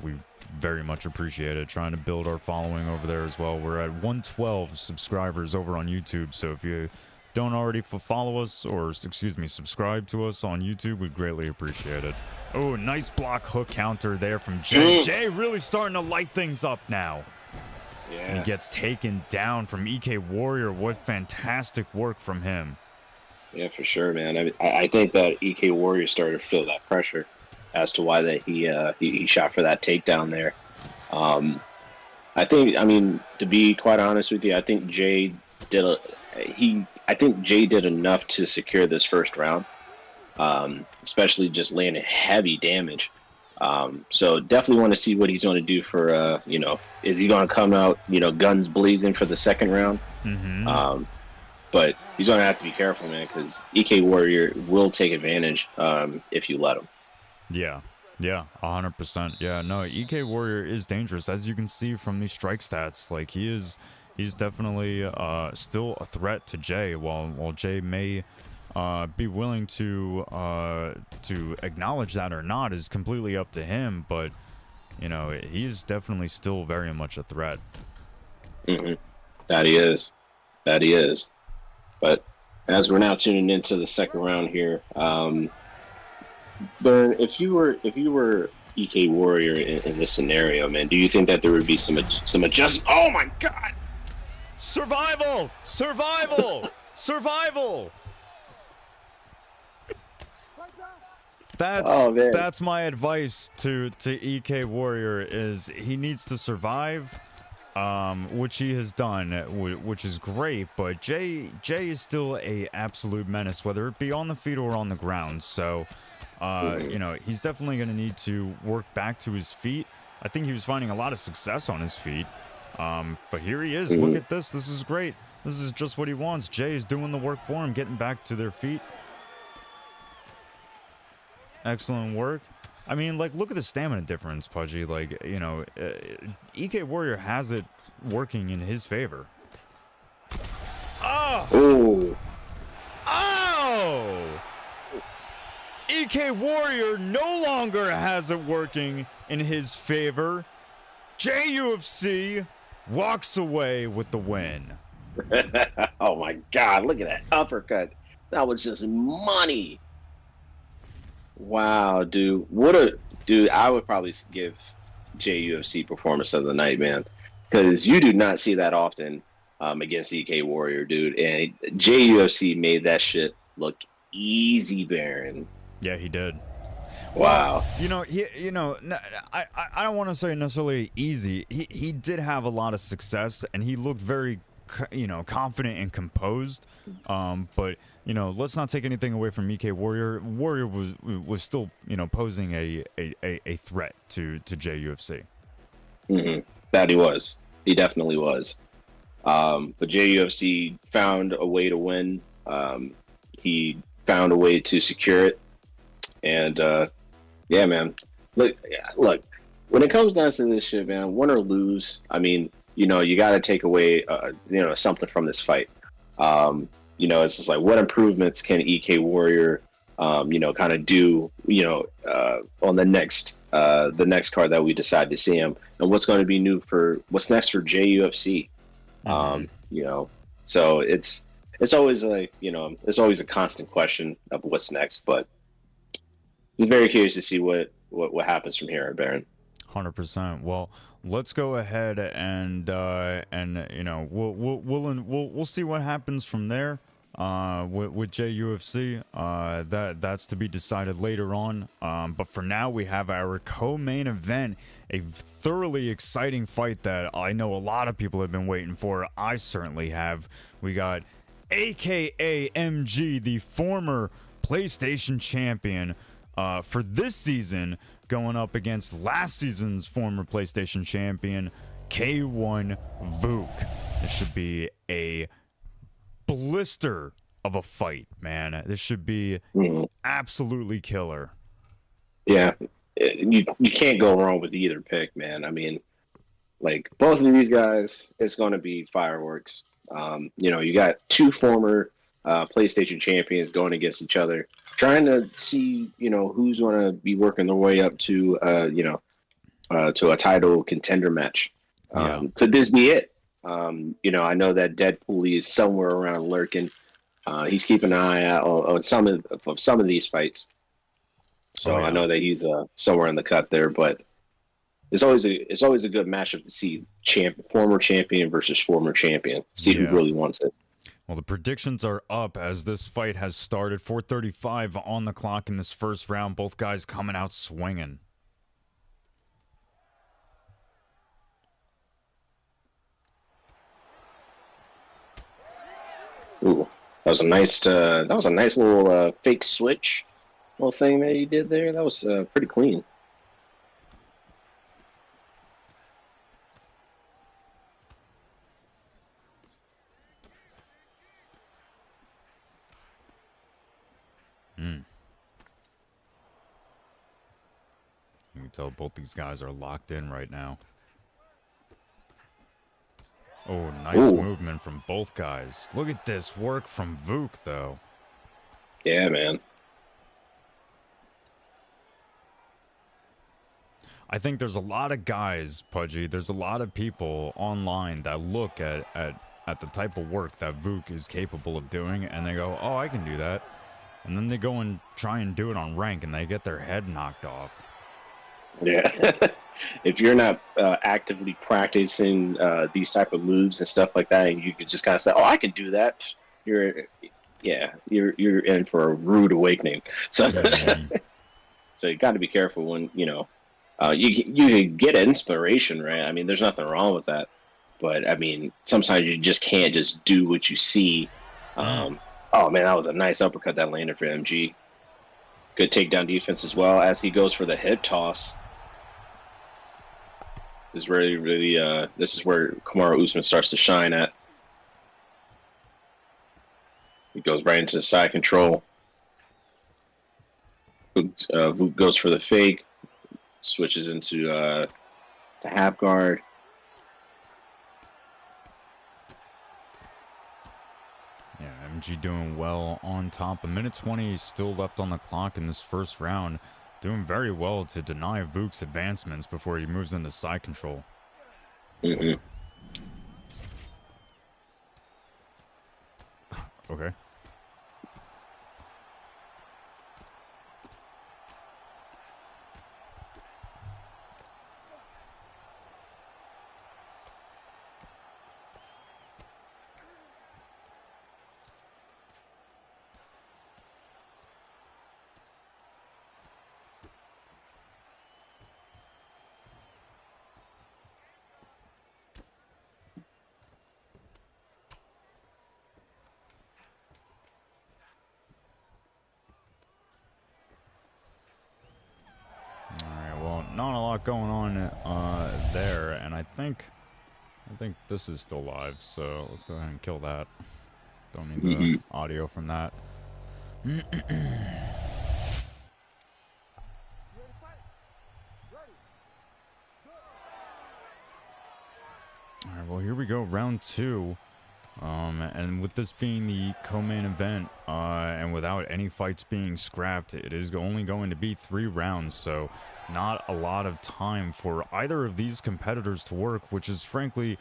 we very much appreciate it. Trying to build our following over there as well. We're at 112 subscribers over on YouTube. So if you don't already follow us, or excuse me, subscribe to us on YouTube, we'd greatly appreciate it. Oh, nice block hook counter there from Jay. Jay really starting to light things up now. Yeah. And he gets taken down from EK Warrior. What fantastic work from him. Yeah, for sure, man. I think that EK Warrior started to feel that pressure as to why that he shot for that takedown there. I mean, to be quite honest with you, I think Jay did enough to secure this first round, especially just landing heavy damage So definitely want to see what he's going to do for, you know, is he going to come out, you know, guns blazing for the second round? But he's going to have to be careful, man, because EK Warrior will take advantage if you let him. Yeah. Yeah, 100%. Yeah, no, EK Warrior is dangerous, as you can see from these strike stats. Like, he's definitely still a threat to Jay, while Jay may be willing to acknowledge that or not is completely up to him. But you know, he's definitely still very much a threat. That he is. That he is. But as we're now tuning into the second round here, Burn, if you were EK Warrior in this scenario, man, do you think that there would be some adjustment? Oh my God! Survival! Survival! Survival! That's my advice to EK Warrior, is he needs to survive, which he has done, which is great. But Jay is still a absolute menace, whether it be on the feet or on the ground. So. You know, he's definitely going to need to work back to his feet. I think he was finding a lot of success on his feet. But here he is. Look at this. This is great. This is just what he wants. Jay is doing the work for him, getting back to their feet. Excellent work. I mean, like, look at the stamina difference, Pudgy. Like, you know, EK Warrior has it working in his favor. Oh! Oh! EK Warrior no longer has it working in his favor. JUFC walks away with the win. Oh my God, look at that uppercut. That was just money. Wow, dude. I would probably give JUFC performance of the night, man. Because you do not see that often against EK Warrior, dude. And JUFC made that shit look easy, Baron. Yeah, he did. Wow. Well, you know, I don't want to say necessarily easy. He did have a lot of success, and he looked very, you know, confident and composed. But you know, let's not take anything away from EK Warrior. Warrior was still, you know, posing a threat to JUFC. That he was. He definitely was. But JUFC found a way to win. He found a way to secure it. And yeah, man. Look. When it comes down to this shit, man, win or lose, I mean, you know, you got to take away, you know, something from this fight. You know, it's just like, what improvements can EK Warrior, you know, kind of do, you know, on the next card that we decide to see him, and what's going to be new for what's next for JUFC. You know, so it's always like, you know, it's always a constant question of what's next, but. I'm very curious to see what happens from here, Baron. 100%. Well, let's go ahead and you know, we'll see what happens from there with JUFC. That's to be decided later on. But for now, we have our co-main event, a thoroughly exciting fight that I know a lot of people have been waiting for. I certainly have. We got AKA MG, the former PlayStation champion. For this season, going up against last season's former PlayStation champion, K1 Vuk. This should be a blister of a fight, man. This should be absolutely killer. Yeah, you can't go wrong with either pick, man. I mean, like, both of these guys, it's going to be fireworks. You know, you got two former PlayStation champions going against each other, trying to see, you know, who's going to be working their way up to, you know, to a title contender match. Could this be it? You know, I know that Deadpooly is somewhere around lurking. He's keeping an eye out on some of these fights. So I know that he's somewhere in the cut there, but it's always a good matchup to see former champion versus former champion. See who really wants it. Well, the predictions are up as this fight has started. 4:35 on the clock in this first round. Both guys coming out swinging. Ooh, that was a nice little fake switch, little thing that he did there. That was pretty clean. tell both these guys are locked in right now. Oh, nice movement from both guys. Look at this work from Vuk, though. Yeah, man. I think there's a lot of guys, Pudgy. There's a lot of people online that look at the type of work that Vuk is capable of doing, and they go, "Oh, I can do that." And then they go and try and do it on rank, and they get their head knocked off. Yeah. If you're not actively practicing these type of moves and stuff like that, and you could just kind of say, "Oh, I can do that," you're in for a rude awakening. So, so you got to be careful when you get inspiration, right? I mean, there's nothing wrong with that, but I mean, sometimes you just can't just do what you see. Oh man, that was a nice uppercut that landed for MG. Good takedown defense as well as he goes for the hip toss. This is really, this is where Kamaru Usman starts to shine at. He goes right into the side control. Vuk goes for the fake, switches into the half guard. Yeah, MG doing well on top. A minute 20 still left on the clock in this first round. Doing very well to deny Vuk's advancements before he moves into side control. Mm-hmm. Okay. Not a lot going on there, and I think this is still live, so let's go ahead and kill that. Don't need the audio from that. Alright, well here we go, round 2. And with this being the co-main event, and without any fights being scrapped, it is only going to be 3 rounds, so not a lot of time for either of these competitors to work, which is frankly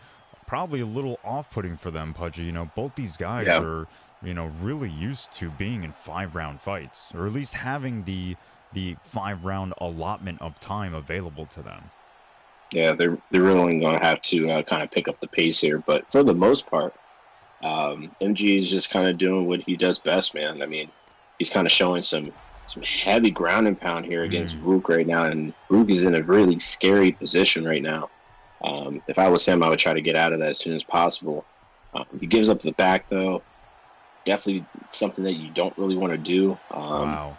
probably a little off-putting for them, Pudgy. You know, both these guys are, you know, really used to being in 5-round fights, or at least having the 5-round allotment of time available to them. Yeah, they're really going to have to kind of pick up the pace here, but for the most part, MG is just kind of doing what he does best, man. I mean, he's kind of showing some heavy ground and pound here against Vuk right now, and Vuk is in a really scary position right now. If I was him, I would try to get out of that as soon as possible. He gives up the back, though. Definitely something that you don't really want to do. Wow.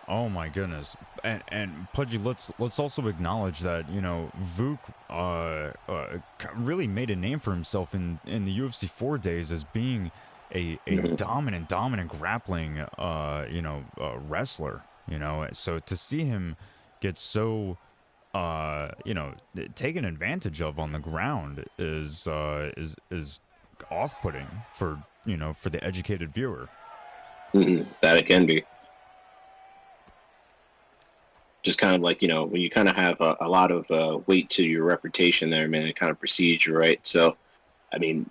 Oh my goodness. And Pudgy, let's also acknowledge that, you know, Vuk really made a name for himself in the UFC 4 days as being a dominant grappling wrestler, you know. So to see him get so taken advantage of on the ground is off-putting for the educated viewer. That it can be. Just kind of like, you know, when you kind of have a lot of weight to your reputation there, man, it kind of precedes you, right? So, I mean,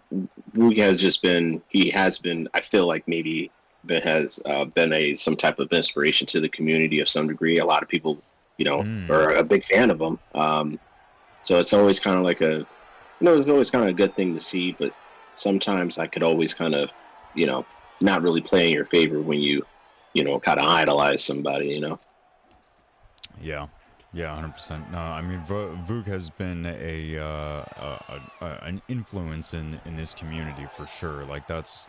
Vuk has been, I feel like maybe has been some type of inspiration to the community of some degree. A lot of people, you know, are a big fan of him. So it's always kind of like it's always kind of a good thing to see, but sometimes that could always kind of, you know, not really play in your favor when you kind of idolize somebody, you know? Yeah, 100%. No, I mean, Vuk has been an influence in this community for sure. Like there's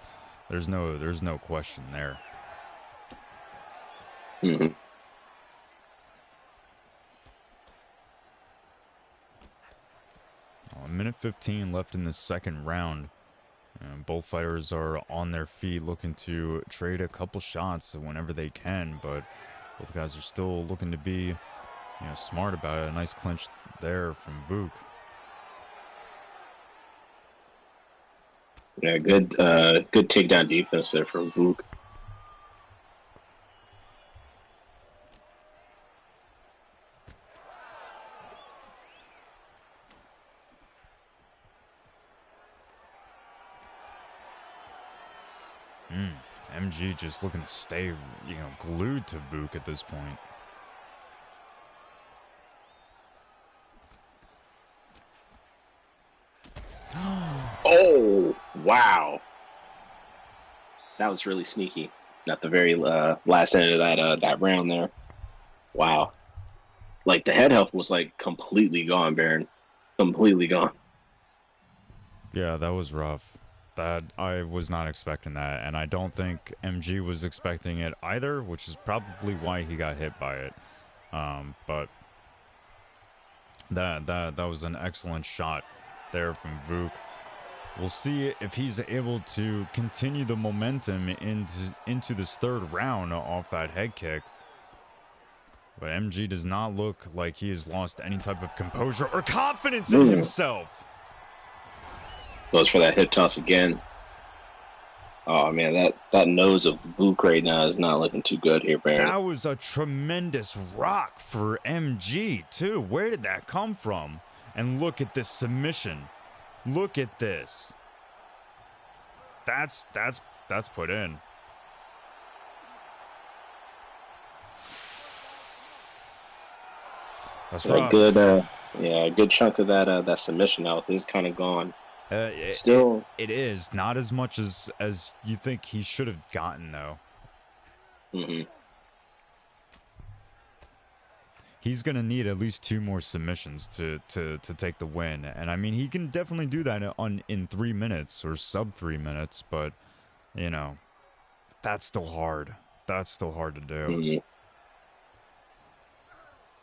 no question there. A minute 15 left in the second round. Both fighters are on their feet looking to trade a couple shots whenever they can, but Both guys are still looking to be, you know, smart about it. A nice clinch there from Vuk. Yeah, good takedown defense there from Vuk. MG just looking to stay, you know, glued to Vuk at this point. Oh, wow. That was really sneaky. At the very last end of that round there. Wow. Like, the head health was, like, completely gone, Baron. Completely gone. Yeah, that was rough. That I was not expecting that, and I don't think MG was expecting it either, which is probably why he got hit by it. But that was an excellent shot there from Vuk. We'll see if he's able to continue the momentum into this third round off that head kick. But MG does not look like he has lost any type of composure or confidence in himself. Goes for that hip toss again. Oh man, that nose of Vuk right now is not looking too good here, Baron. That was a tremendous rock for MG too. Where did that come from? And look at this submission. Look at this. That's put in. That's right. Good, a good chunk of that submission health is kind of gone. Still, it is not as much as you think he should have gotten though. He's gonna need at least 2 more submissions to take the win, and I mean he can definitely do that in 3 minutes or sub 3 minutes, but you know that's still hard. That's still hard to do.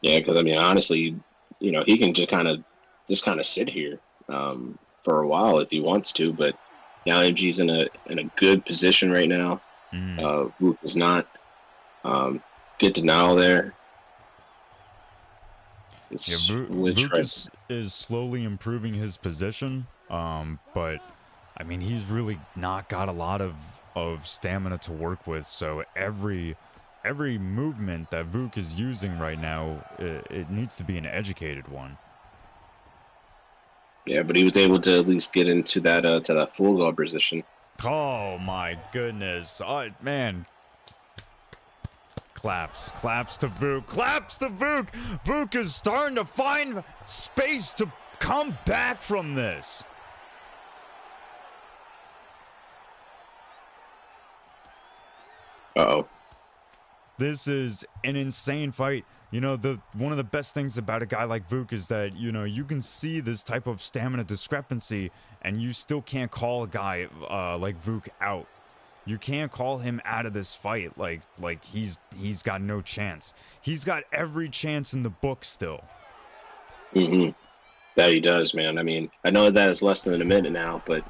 Yeah, because I mean honestly, you know he can just kind of sit here. For a while if he wants to, but now MG's in a good position right now. Vuk is not. Good denial there. Vuk is slowly improving his position, but I mean he's really not got a lot of stamina to work with. So every movement that Vuk is using right now, it needs to be an educated one. Yeah, but he was able to at least get into that full guard position. Oh my goodness! Oh man! Claps to Vuk. Claps to Vuk. Vuk is starting to find space to come back from this. Uh-oh. This is an insane fight. You know, one of the best things about a guy like Vuk is that, you know, you can see this type of stamina discrepancy and you still can't call a guy like Vuk out. You can't call him out of this fight like he's got no chance. He's got every chance in the book still. That he does, man. I mean, I know that is less than a minute now, but,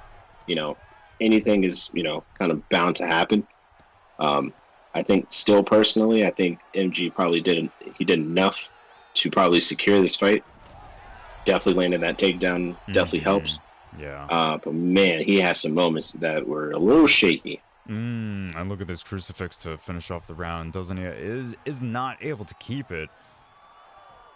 you know, anything is, you know, kind of bound to happen. I think still personally, I think MG probably did enough to probably secure this fight. Definitely landing that takedown definitely helps. Yeah. But man, he has some moments that were a little shaky. And look at this crucifix to finish off the round, doesn't he? Is not able to keep it.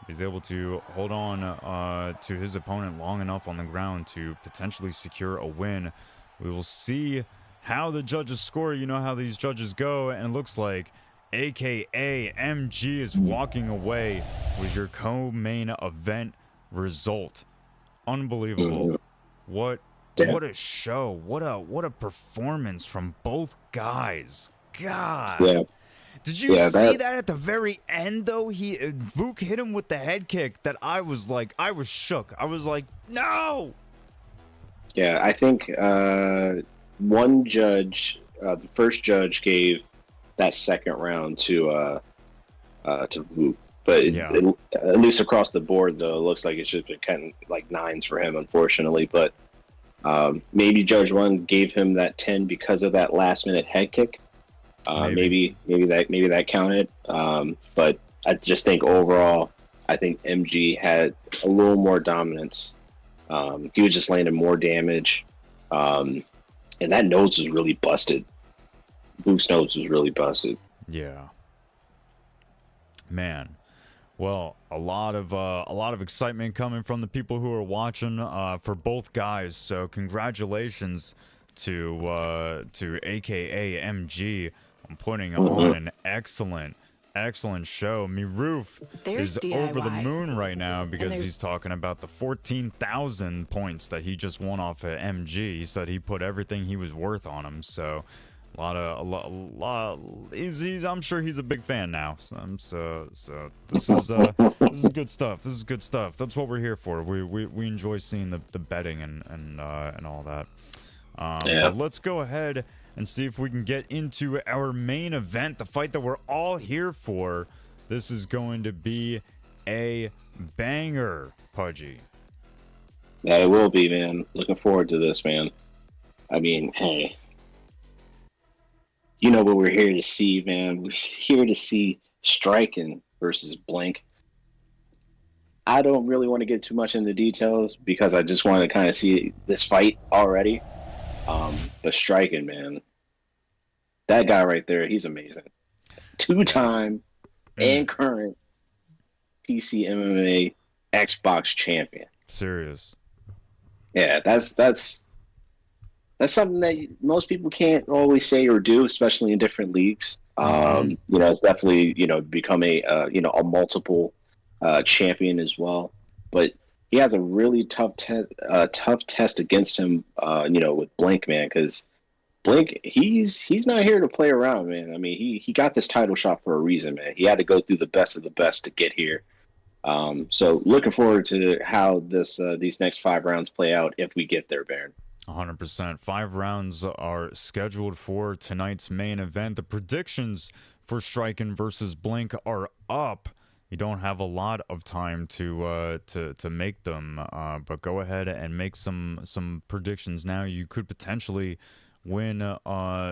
He's able to hold on to his opponent long enough on the ground to potentially secure a win. We will see how the judges score. You know how these judges go, and it looks like AKA MG is walking away with your co-main event result. Unbelievable. What a show. What a performance from both guys. God. Yeah. Did you see that at the very end though? Vuk hit him with the head kick that I was shook. I was like, no. Yeah, I think one judge, the first judge, gave that second round to Vuk, but at least across the board, though, it looks like it's just been kind of like 9s for him, unfortunately. But maybe Judge 1 gave him that 10 because of that last-minute head kick. Maybe that counted. But I just think overall, I think MG had a little more dominance. He was just landing more damage, and that nose was really busted. Vuk's nose was really busted. Yeah. Man. Well, a lot of excitement coming from the people who are watching for both guys. So congratulations to AKA MG on putting on an excellent show. Miroof is over the moon right now because he's talking about the 14,000 points that he just won off of MG. He said he put everything he was worth on him. So I'm sure he's a big fan now. So this is good stuff. This is good stuff. That's what we're here for. We enjoy seeing the betting and all that. But let's go ahead and see if we can get into our main event, the fight that we're all here for. This is going to be a banger, Pudgy. Yeah, it will be, man. Looking forward to this, man. I mean, hey. You know what we're here to see, man. We're here to see STRQIN versus Blink. I don't really want to get too much into details because I just want to kind of see this fight already. But STRQIN, man, that guy right there, he's amazing. 2-time and current TC MMA Xbox champion. Serious. Yeah, that's something that most people can't always say or do, especially in different leagues. You know, it's definitely, you know, become a multiple champion as well. But he has a really tough test against him, you know, with Blink, man, because Blink, he's not here to play around, man. I mean, he got this title shot for a reason, man. He had to go through the best of the best to get here. So looking forward to how these next 5 rounds play out if we get there, Baron. 100%. 5 rounds are scheduled for tonight's main event. The predictions for STRQIN versus Blink are up. You don't have a lot of time to make them, but go ahead and make some predictions now. You could potentially win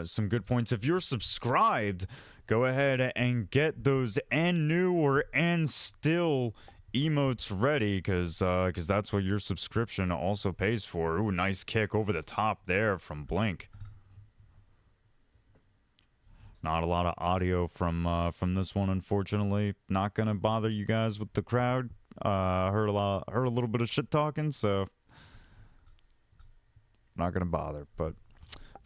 some good points if you're subscribed. Go ahead and get those and new or and still emotes ready, because that's what your subscription also pays for. Ooh, nice kick over the top there from Blink. Not a lot of audio from this one, unfortunately. Not gonna bother you guys with the crowd. Heard a little bit of shit talking, so not gonna bother. But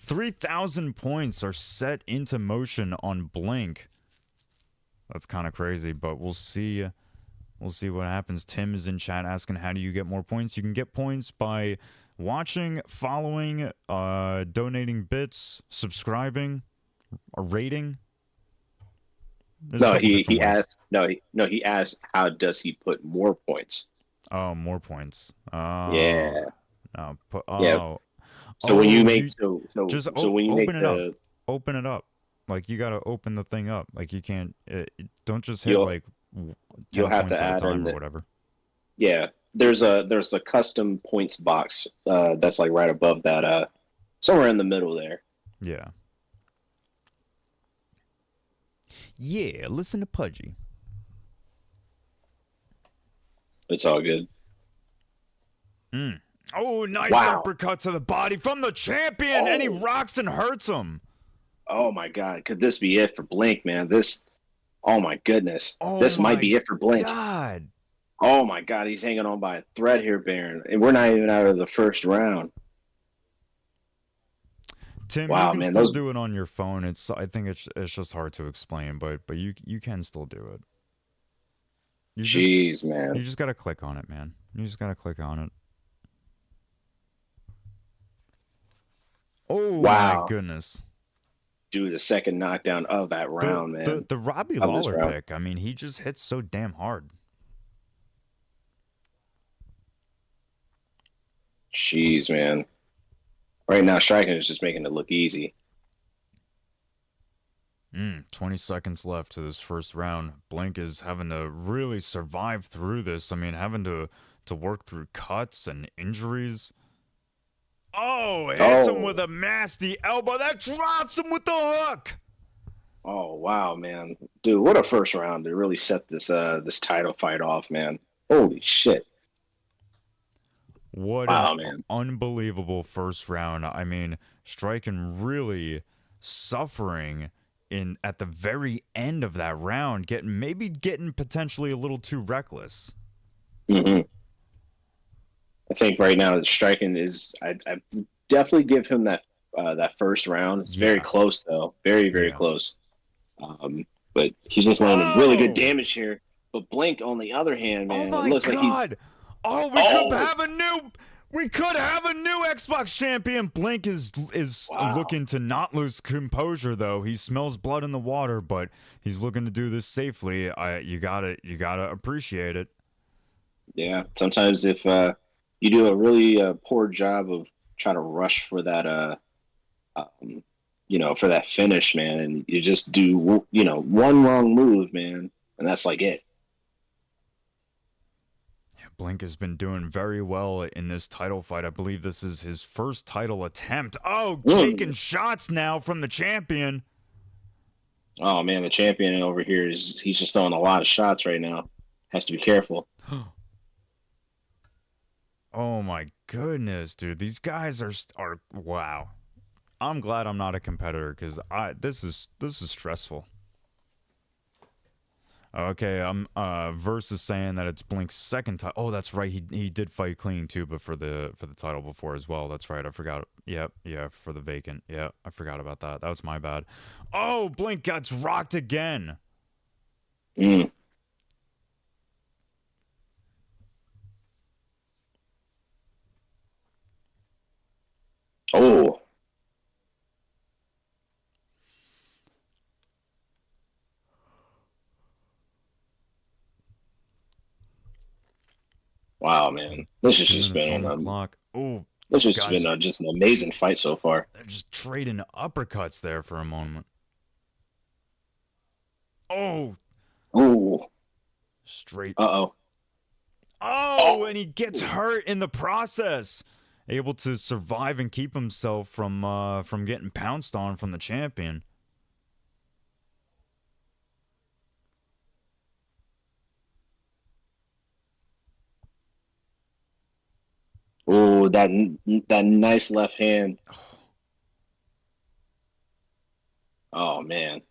3,000 points are set into motion on Blink. That's kind of crazy, but we'll see. We'll see what happens. Tim is in chat asking, how do you get more points? You can get points by watching, following, donating bits, subscribing, or rating. He asked, how does he put more points? Oh, more points. Yeah. Yeah. So when you make open it up. Like, you gotta open the thing up. Like, you can't. Don't just hit like. You'll have to add in or whatever. Yeah, there's a custom points box that's like right above that, somewhere in the middle there. Yeah. Yeah, listen to Pudgy. It's all good. Oh, nice uppercut to the body from the champion, and he rocks and hurts him. Oh my God, could this be it for Blink, man? Oh my goodness. This might be it for Blink. God. Oh my God, he's hanging on by a thread here, Baron. And we're not even out of the first round. Tim, you can still do it on your phone. I think it's just hard to explain, but you can still do it. Man. You just gotta click on it, man. You just gotta click on it. Oh my goodness. Dude, the second knockdown of that round, man. The Robbie Lawler pick, I mean, he just hits so damn hard. Jeez, man. Right now, STRQIN is just making it look easy. 20 seconds left to this first round. Blink is having to really survive through this. I mean, having to work through cuts and injuries. Oh, hits him with a nasty elbow. That drops him with the hook. Oh wow, man, dude, what a first round to really set this title fight off, man. Holy shit! What an Wow, man. unbelievable first round. I mean, STRQIN really suffering in at the very end of that round, getting potentially a little too reckless. Hmm. I think right now the striking is. I definitely give him that first round. It's very Yeah, close though, very yeah. close. But he's just landing really good Oh, damage here. But Blink, on the other hand, oh man, it my looks like he's. God! Oh, Oh, we could have a new Xbox champion. Blink is wow. looking to not lose composure though. He smells blood in the water, but he's looking to do this safely. You gotta appreciate it. Yeah. Sometimes if you do a really poor job of trying to rush for that, um, for that finish, man, and you just do, one wrong move, man, and that's like it. Blink has been doing very well in this title fight. I believe this is his first title attempt. Oh, taking Mm. shots now from the champion. Oh man, the champion over here he's just throwing a lot of shots right now. Has to be careful. Oh my goodness, dude. These guys are wow. I'm glad I'm not a competitor cuz I this is stressful. Okay, I'm versus saying that it's Blink's second title. Oh, that's right. He did fight clean too, but for the title before as well. That's right. I forgot. Yep, yeah, for the vacant. Yeah, I forgot about that. That was my bad. Oh, Blink gets rocked again. Mm. Oh, wow, man, this has 2 just minutes on been the clock. Oh, this has guys, been just an amazing fight so far. they're just trading uppercuts there for a moment. Oh, Oh, straight. uh-oh. Oh, Oh, and he gets hurt in the process. Able to survive and keep himself from getting pounced on from the champion. oh, that nice left hand. Oh man.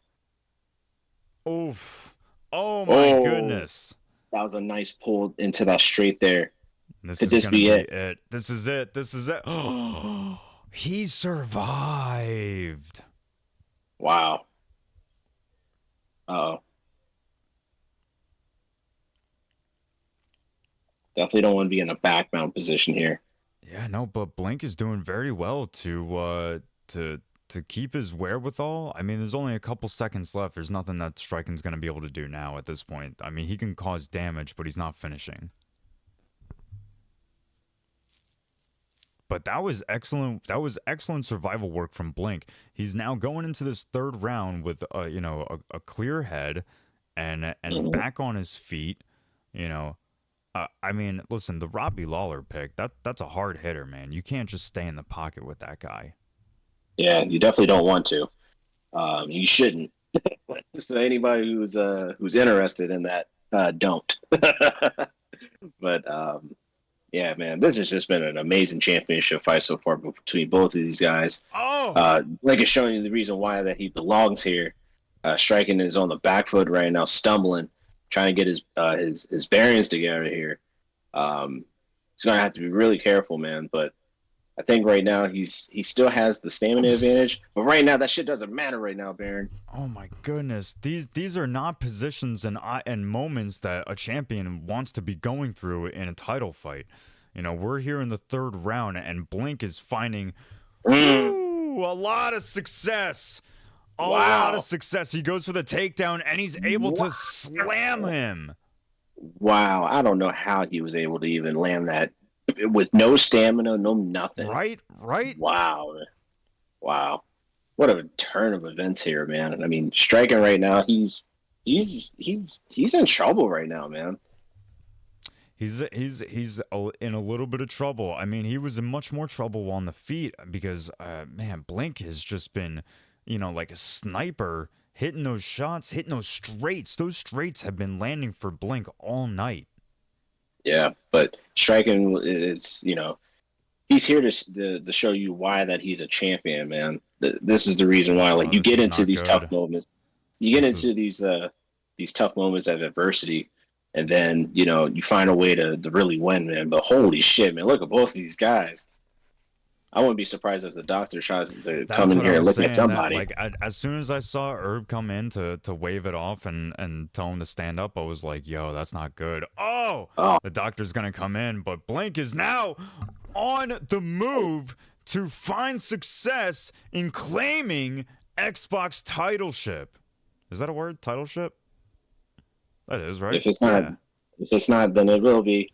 Oof. Oh my Oh, goodness. that was a nice pull into that straight there. This Could is this gonna be be it? it. This is it. This is it. Oh, he survived. Wow. Oh, definitely don't want to be in a back mount position here. Yeah, no, but Blink is doing very well to keep his wherewithal. I mean, there's only a couple seconds left. There's nothing that STRQIN's gonna be able to do now at this point. I mean, he can cause damage, but he's not finishing. But that was excellent. That was excellent survival work from Blink. He's now going into this third round with a clear head and Mhm. back on his feet. You know, I mean, listen, the Robbie Lawler pick that's a hard hitter, man. You can't just stay in the pocket with that guy. Yeah, you definitely don't want to. You shouldn't. So anybody who's interested in that, don't. But yeah, man, this has just been an amazing championship fight so far between both of these guys. Oh, Blake is showing you the reason why that he belongs here. Striking is on the back foot right now, stumbling, trying to get his bearings together here. He's gonna have to be really careful, man. But I think right now he still has the stamina advantage. But right now that shit doesn't matter right now, Baron. oh my goodness. These are not positions and moments that a champion wants to be going through in a title fight. You know, we're here in the third round and Blink is finding Mm, woo, a lot of success. A lot of wow. success. He goes for the takedown and he's able to slam him. Wow. I don't know how he was able to even land that with no stamina, no nothing. Right? Right? Wow. Wow. What a turn of events here, man. I mean, striking right now, he's in trouble right now, man. In a little bit of trouble. I mean, he was in much more trouble on the feet because man, Blink has just been, like a sniper hitting those shots, hitting those straights. Those straights have been landing for Blink all night. Yeah, but striking is, he's here to show you why that he's a champion, man. This is the reason why. Like, you get into these tough moments, you get into these tough moments of adversity, and then you find a way to really win, man. But holy shit, man! Look at both of these guys. I wouldn't be surprised if the doctor tries to come in here and look at somebody. Like, as soon as I saw Herb come in to wave it off and tell him to stand up, I was like, yo, that's not good. Oh, the doctor's going to come in. But Blink is now on the move to find success in claiming Xbox titleship. Is that a word? Titleship? That is, right? If it's not, then it will be.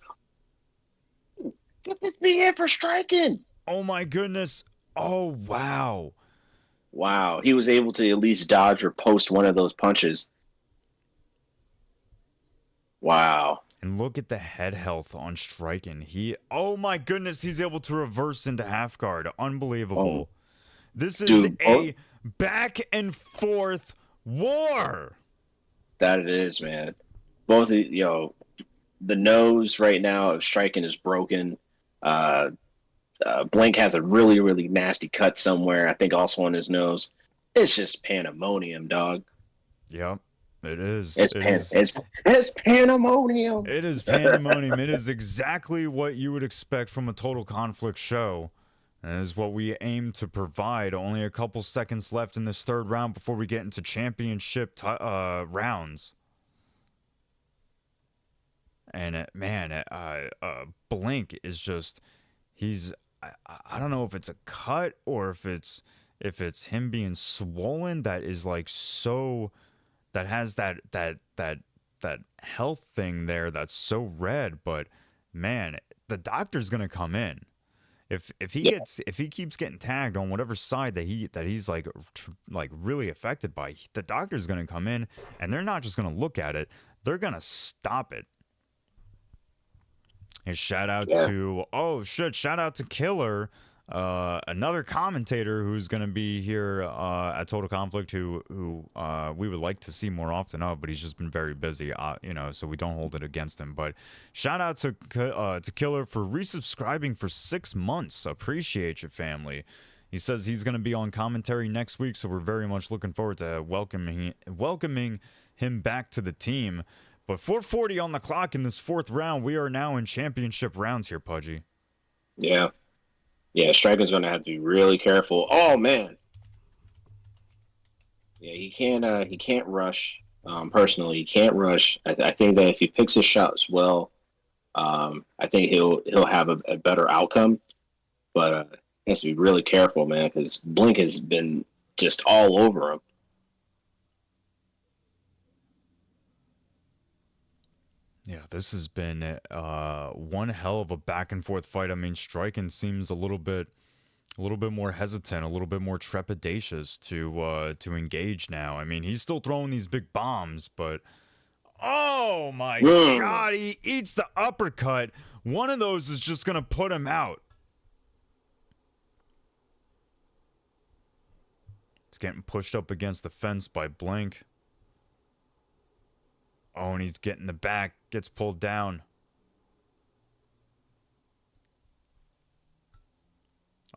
Get this be here for striking. Oh my goodness. Oh, wow. Wow. He was able to at least dodge or post one of those punches. Wow. And look at the head health on STRQIN. Oh my goodness, he's able to reverse into half guard. Unbelievable. This is a back and forth war. That it is, man. Both the nose right now of STRQIN is broken. Blink has a really, really nasty cut somewhere, I think also on his nose. It's just pandemonium, dog. Yep, it is. It's pandemonium. It is pandemonium. It is exactly what you would expect from a Total Conflict show. And is what we aim to provide. Only a couple seconds left in this third round before we get into championship rounds. And Blink is just, I don't know if it's a cut or if it's him being swollen that is like so, that has that health thing there that's so red. But man, the doctor's gonna come in if he keeps getting tagged on whatever side that he's like really affected by. The doctor's gonna come in and they're not just gonna look at it, they're gonna stop it. And shout out to Killer, another commentator who's going to be here at Total Conflict, who we would like to see more often of, but he's just been very busy, so we don't hold it against him. But shout out to Killer for resubscribing for 6 months. Appreciate you, family. He says he's going to be on commentary next week, so we're very much looking forward to welcoming him back to the team. But 4:40 on the clock in this fourth round. We are now in championship rounds here, Pudgy. Yeah. Yeah, STRQIN's going to have to be really careful. Oh, man. Yeah, he can't rush. Personally, he can't rush. I think that if he picks his shots well, I think he'll have a better outcome. But he has to be really careful, man, because Blink has been just all over him. Yeah, this has been one hell of a back and forth fight. I mean, STRQIN seems a little bit more hesitant, a little bit more trepidatious to engage now. I mean, he's still throwing these big bombs, but oh my God, he eats the uppercut. One of those is just gonna put him out. It's getting pushed up against the fence by Blink. Oh, and he's getting the back, gets pulled down.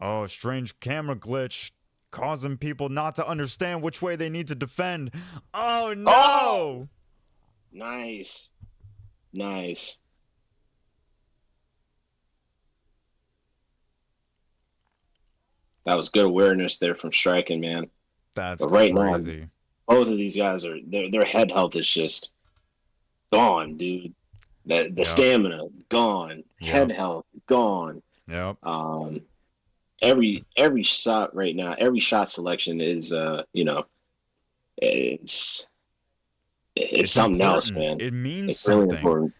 Oh, strange camera glitch causing people not to understand which way they need to defend. Oh, no! Oh! Nice. Nice. That was good awareness there from STRQIN, man. That's crazy. Now, both of these guys are their head health is just gone, dude. The stamina gone, head health gone. Yep. Every shot right now, every shot selection is it's something else, man. It means it's something. Really important.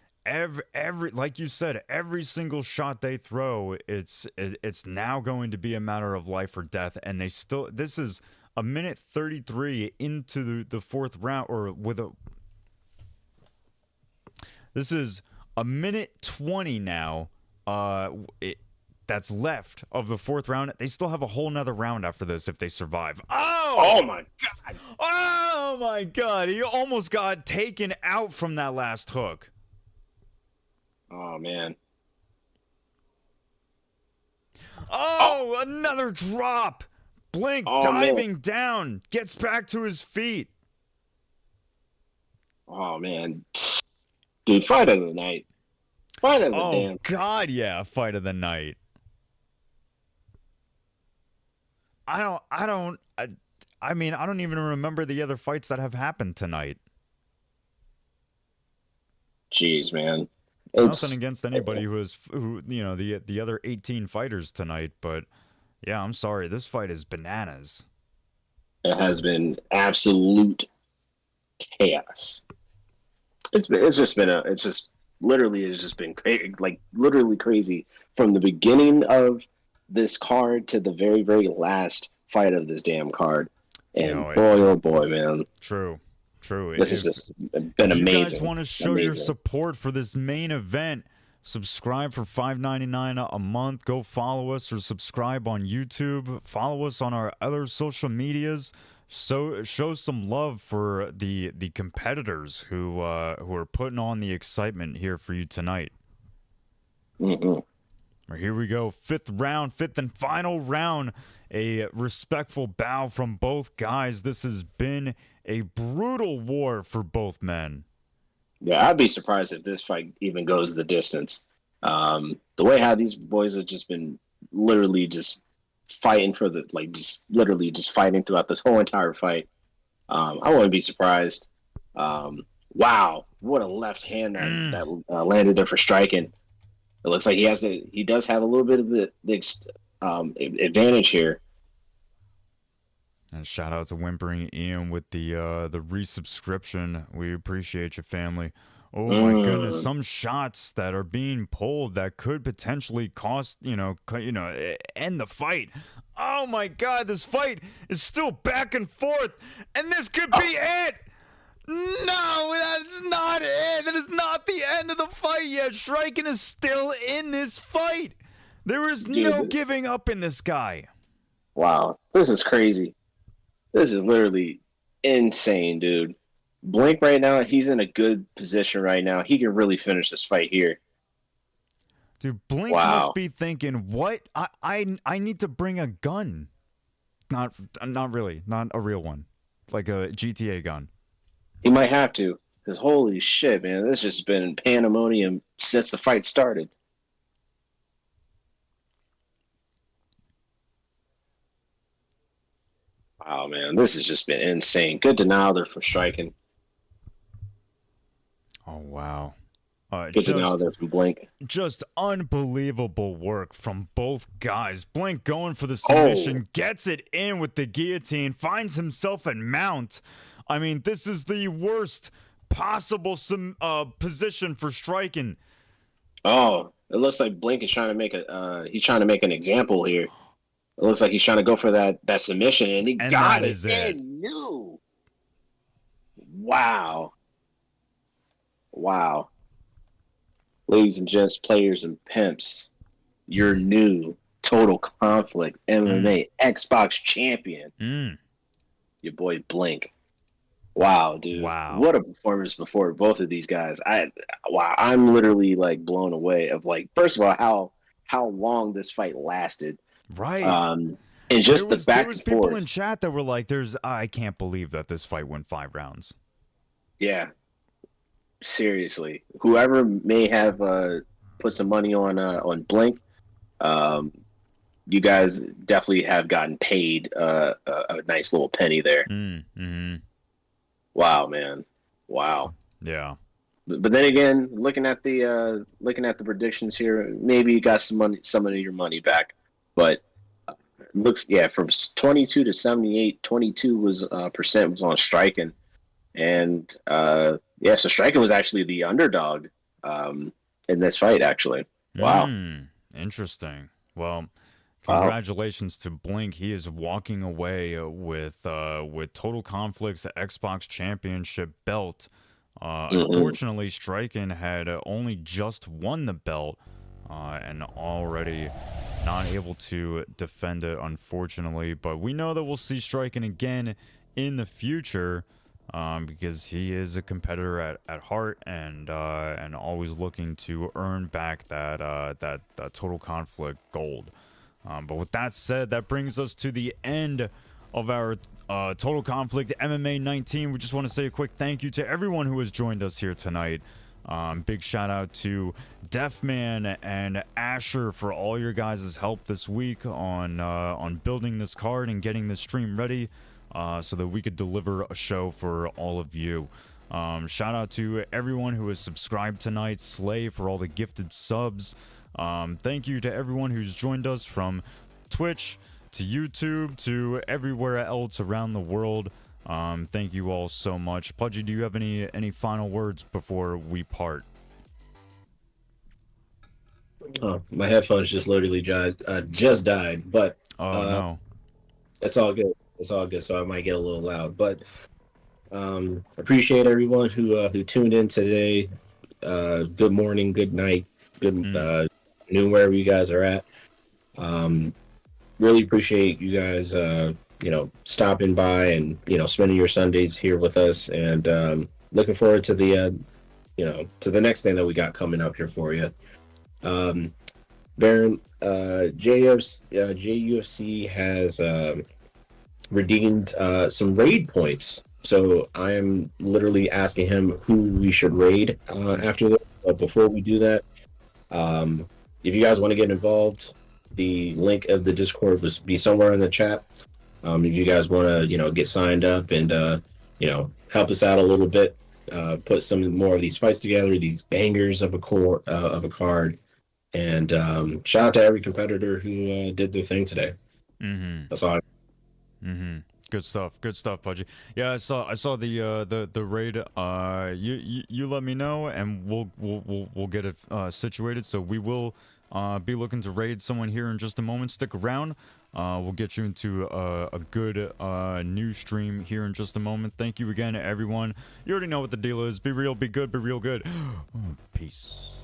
Every like you said, every single shot they throw, it's now going to be a matter of life or death, and this is a minute 33 into the fourth round, or this is a minute 20 now. that's left of the 4th round. They still have a whole nother round after this if they survive. Oh my God. Oh my God. He almost got taken out from that last hook. Oh man. Oh, another drop. Blink diving down, gets back to his feet. Oh man. Dude, fight of the night. Fight of the damn. Oh God, yeah, fight of the night. I mean, I don't even remember the other fights that have happened tonight. Jeez, man. Nothing against anybody who you know, the other 18 fighters tonight, but yeah, I'm sorry. This fight is bananas. It has been absolute chaos. It's just been literally crazy from the beginning of this card to the very, very last fight of this damn card. And boy, oh boy, man. True. This has just been amazing. You guys want to show your support for this main event? Subscribe for $5.99 a month. Go follow us or subscribe on YouTube. Follow us on our other social medias. So show some love for the competitors who are putting on the excitement here for you tonight. Here we go, 5th and final round. A respectful bow from both guys. This has been a brutal war for both men. Yeah, I'd be surprised if this fight even goes the distance. The way how these boys have just been literally just fighting for just fighting throughout this whole entire fight. I wouldn't be surprised. Wow, what a left hand that landed there for striking. It looks like he does have a little bit of the advantage here. And shout out to Whimpering Ian with the resubscription. We appreciate you, family. Oh my goodness, some shots that are being pulled that could potentially cost, end the fight. Oh my God, this fight is still back and forth, and this could be it. No, that's not it. That is not the end of the fight yet. STRQIN is still in this fight. There is no giving up in this guy. Wow, this is crazy. This is literally insane, dude. Blink right now, he's in a good position right now. He can really finish this fight here. Dude, Blink must be thinking, what? I need to bring a gun. Not really. Not a real one. Like a GTA gun. He might have to. Because holy shit, man. This has just been pandemonium since the fight started. Wow, man. This has just been insane. Good denial there for STRQIN. Oh, wow. Good denial there from Blink. Just unbelievable work from both guys. Blink going for the submission, gets it in with the guillotine, finds himself at mount. I mean, this is the worst possible position for STRQIN. Oh, it looks like Blink is trying to make an example here. It looks like he's trying to go for that submission, and he got it. And no. Wow. Ladies and gents, players and pimps, your new Total Conflict MMA Xbox champion. Your boy Blink. Wow, dude. Wow. What a performance before both of these guys. I'm literally like blown away of first of all, how long this fight lasted. Right. And just the back and forth. There was people in chat that were like, I can't believe that this fight went 5 rounds. Yeah. Seriously. Whoever may have put some money on Blink, you guys definitely have gotten paid a nice little penny there. Wow, man. Wow. Yeah. But then again, looking at the predictions here, maybe you got some of your money back. But looks from 22 to 78, 22 was percent was on STRQIN, and so STRQIN was actually the underdog in this fight. Actually, wow, interesting. Well, congratulations to Blink. He is walking away with Total Conflict's Xbox Championship belt. Unfortunately, STRQIN had only just won the belt. and already not able to defend it, unfortunately. But we know that we'll see STRQIN again in the future, because he is a competitor at heart, and always looking to earn back that Total Conflict gold. But with that said, that brings us to the end of our Total Conflict MMA 19. We just want to say a quick thank you to everyone who has joined us here tonight. Big shout out to Deafman and Asher for all your guys' help this week on building this card and getting this stream ready, so that we could deliver a show for all of you. Shout out to everyone who has subscribed tonight. Slay for all the gifted subs. Thank you to everyone who's joined us from Twitch to YouTube to everywhere else around the world. Thank you all so much. Pudgy, do you have any final words before we part? Oh, my headphones just literally just died, but No, it's all good. It's all good. So I might get a little loud, but appreciate everyone who tuned in today. Good morning, good night, good noon, wherever you guys are at. Really appreciate you guys, stopping by and spending your Sundays here with us, and looking forward to the to the next thing that we got coming up here for you. Baron, JUFC has redeemed some raid points, so I am literally asking him who we should raid after this. But before we do that, if you guys want to get involved, the link of the Discord will be somewhere in the chat. If you guys want to get signed up and help us out a little bit, put some more of these fights together, these bangers of a card. And shout out to every competitor who did their thing today. That's all. Good stuff, Pudgy. Yeah, I saw the raid. You let me know, and we'll get it situated. So we will be looking to raid someone here in just a moment. Stick around. We'll get you into a good new stream here in just a moment. Thank you again, everyone. You already know what the deal is. Be real, be good, be real good. Peace.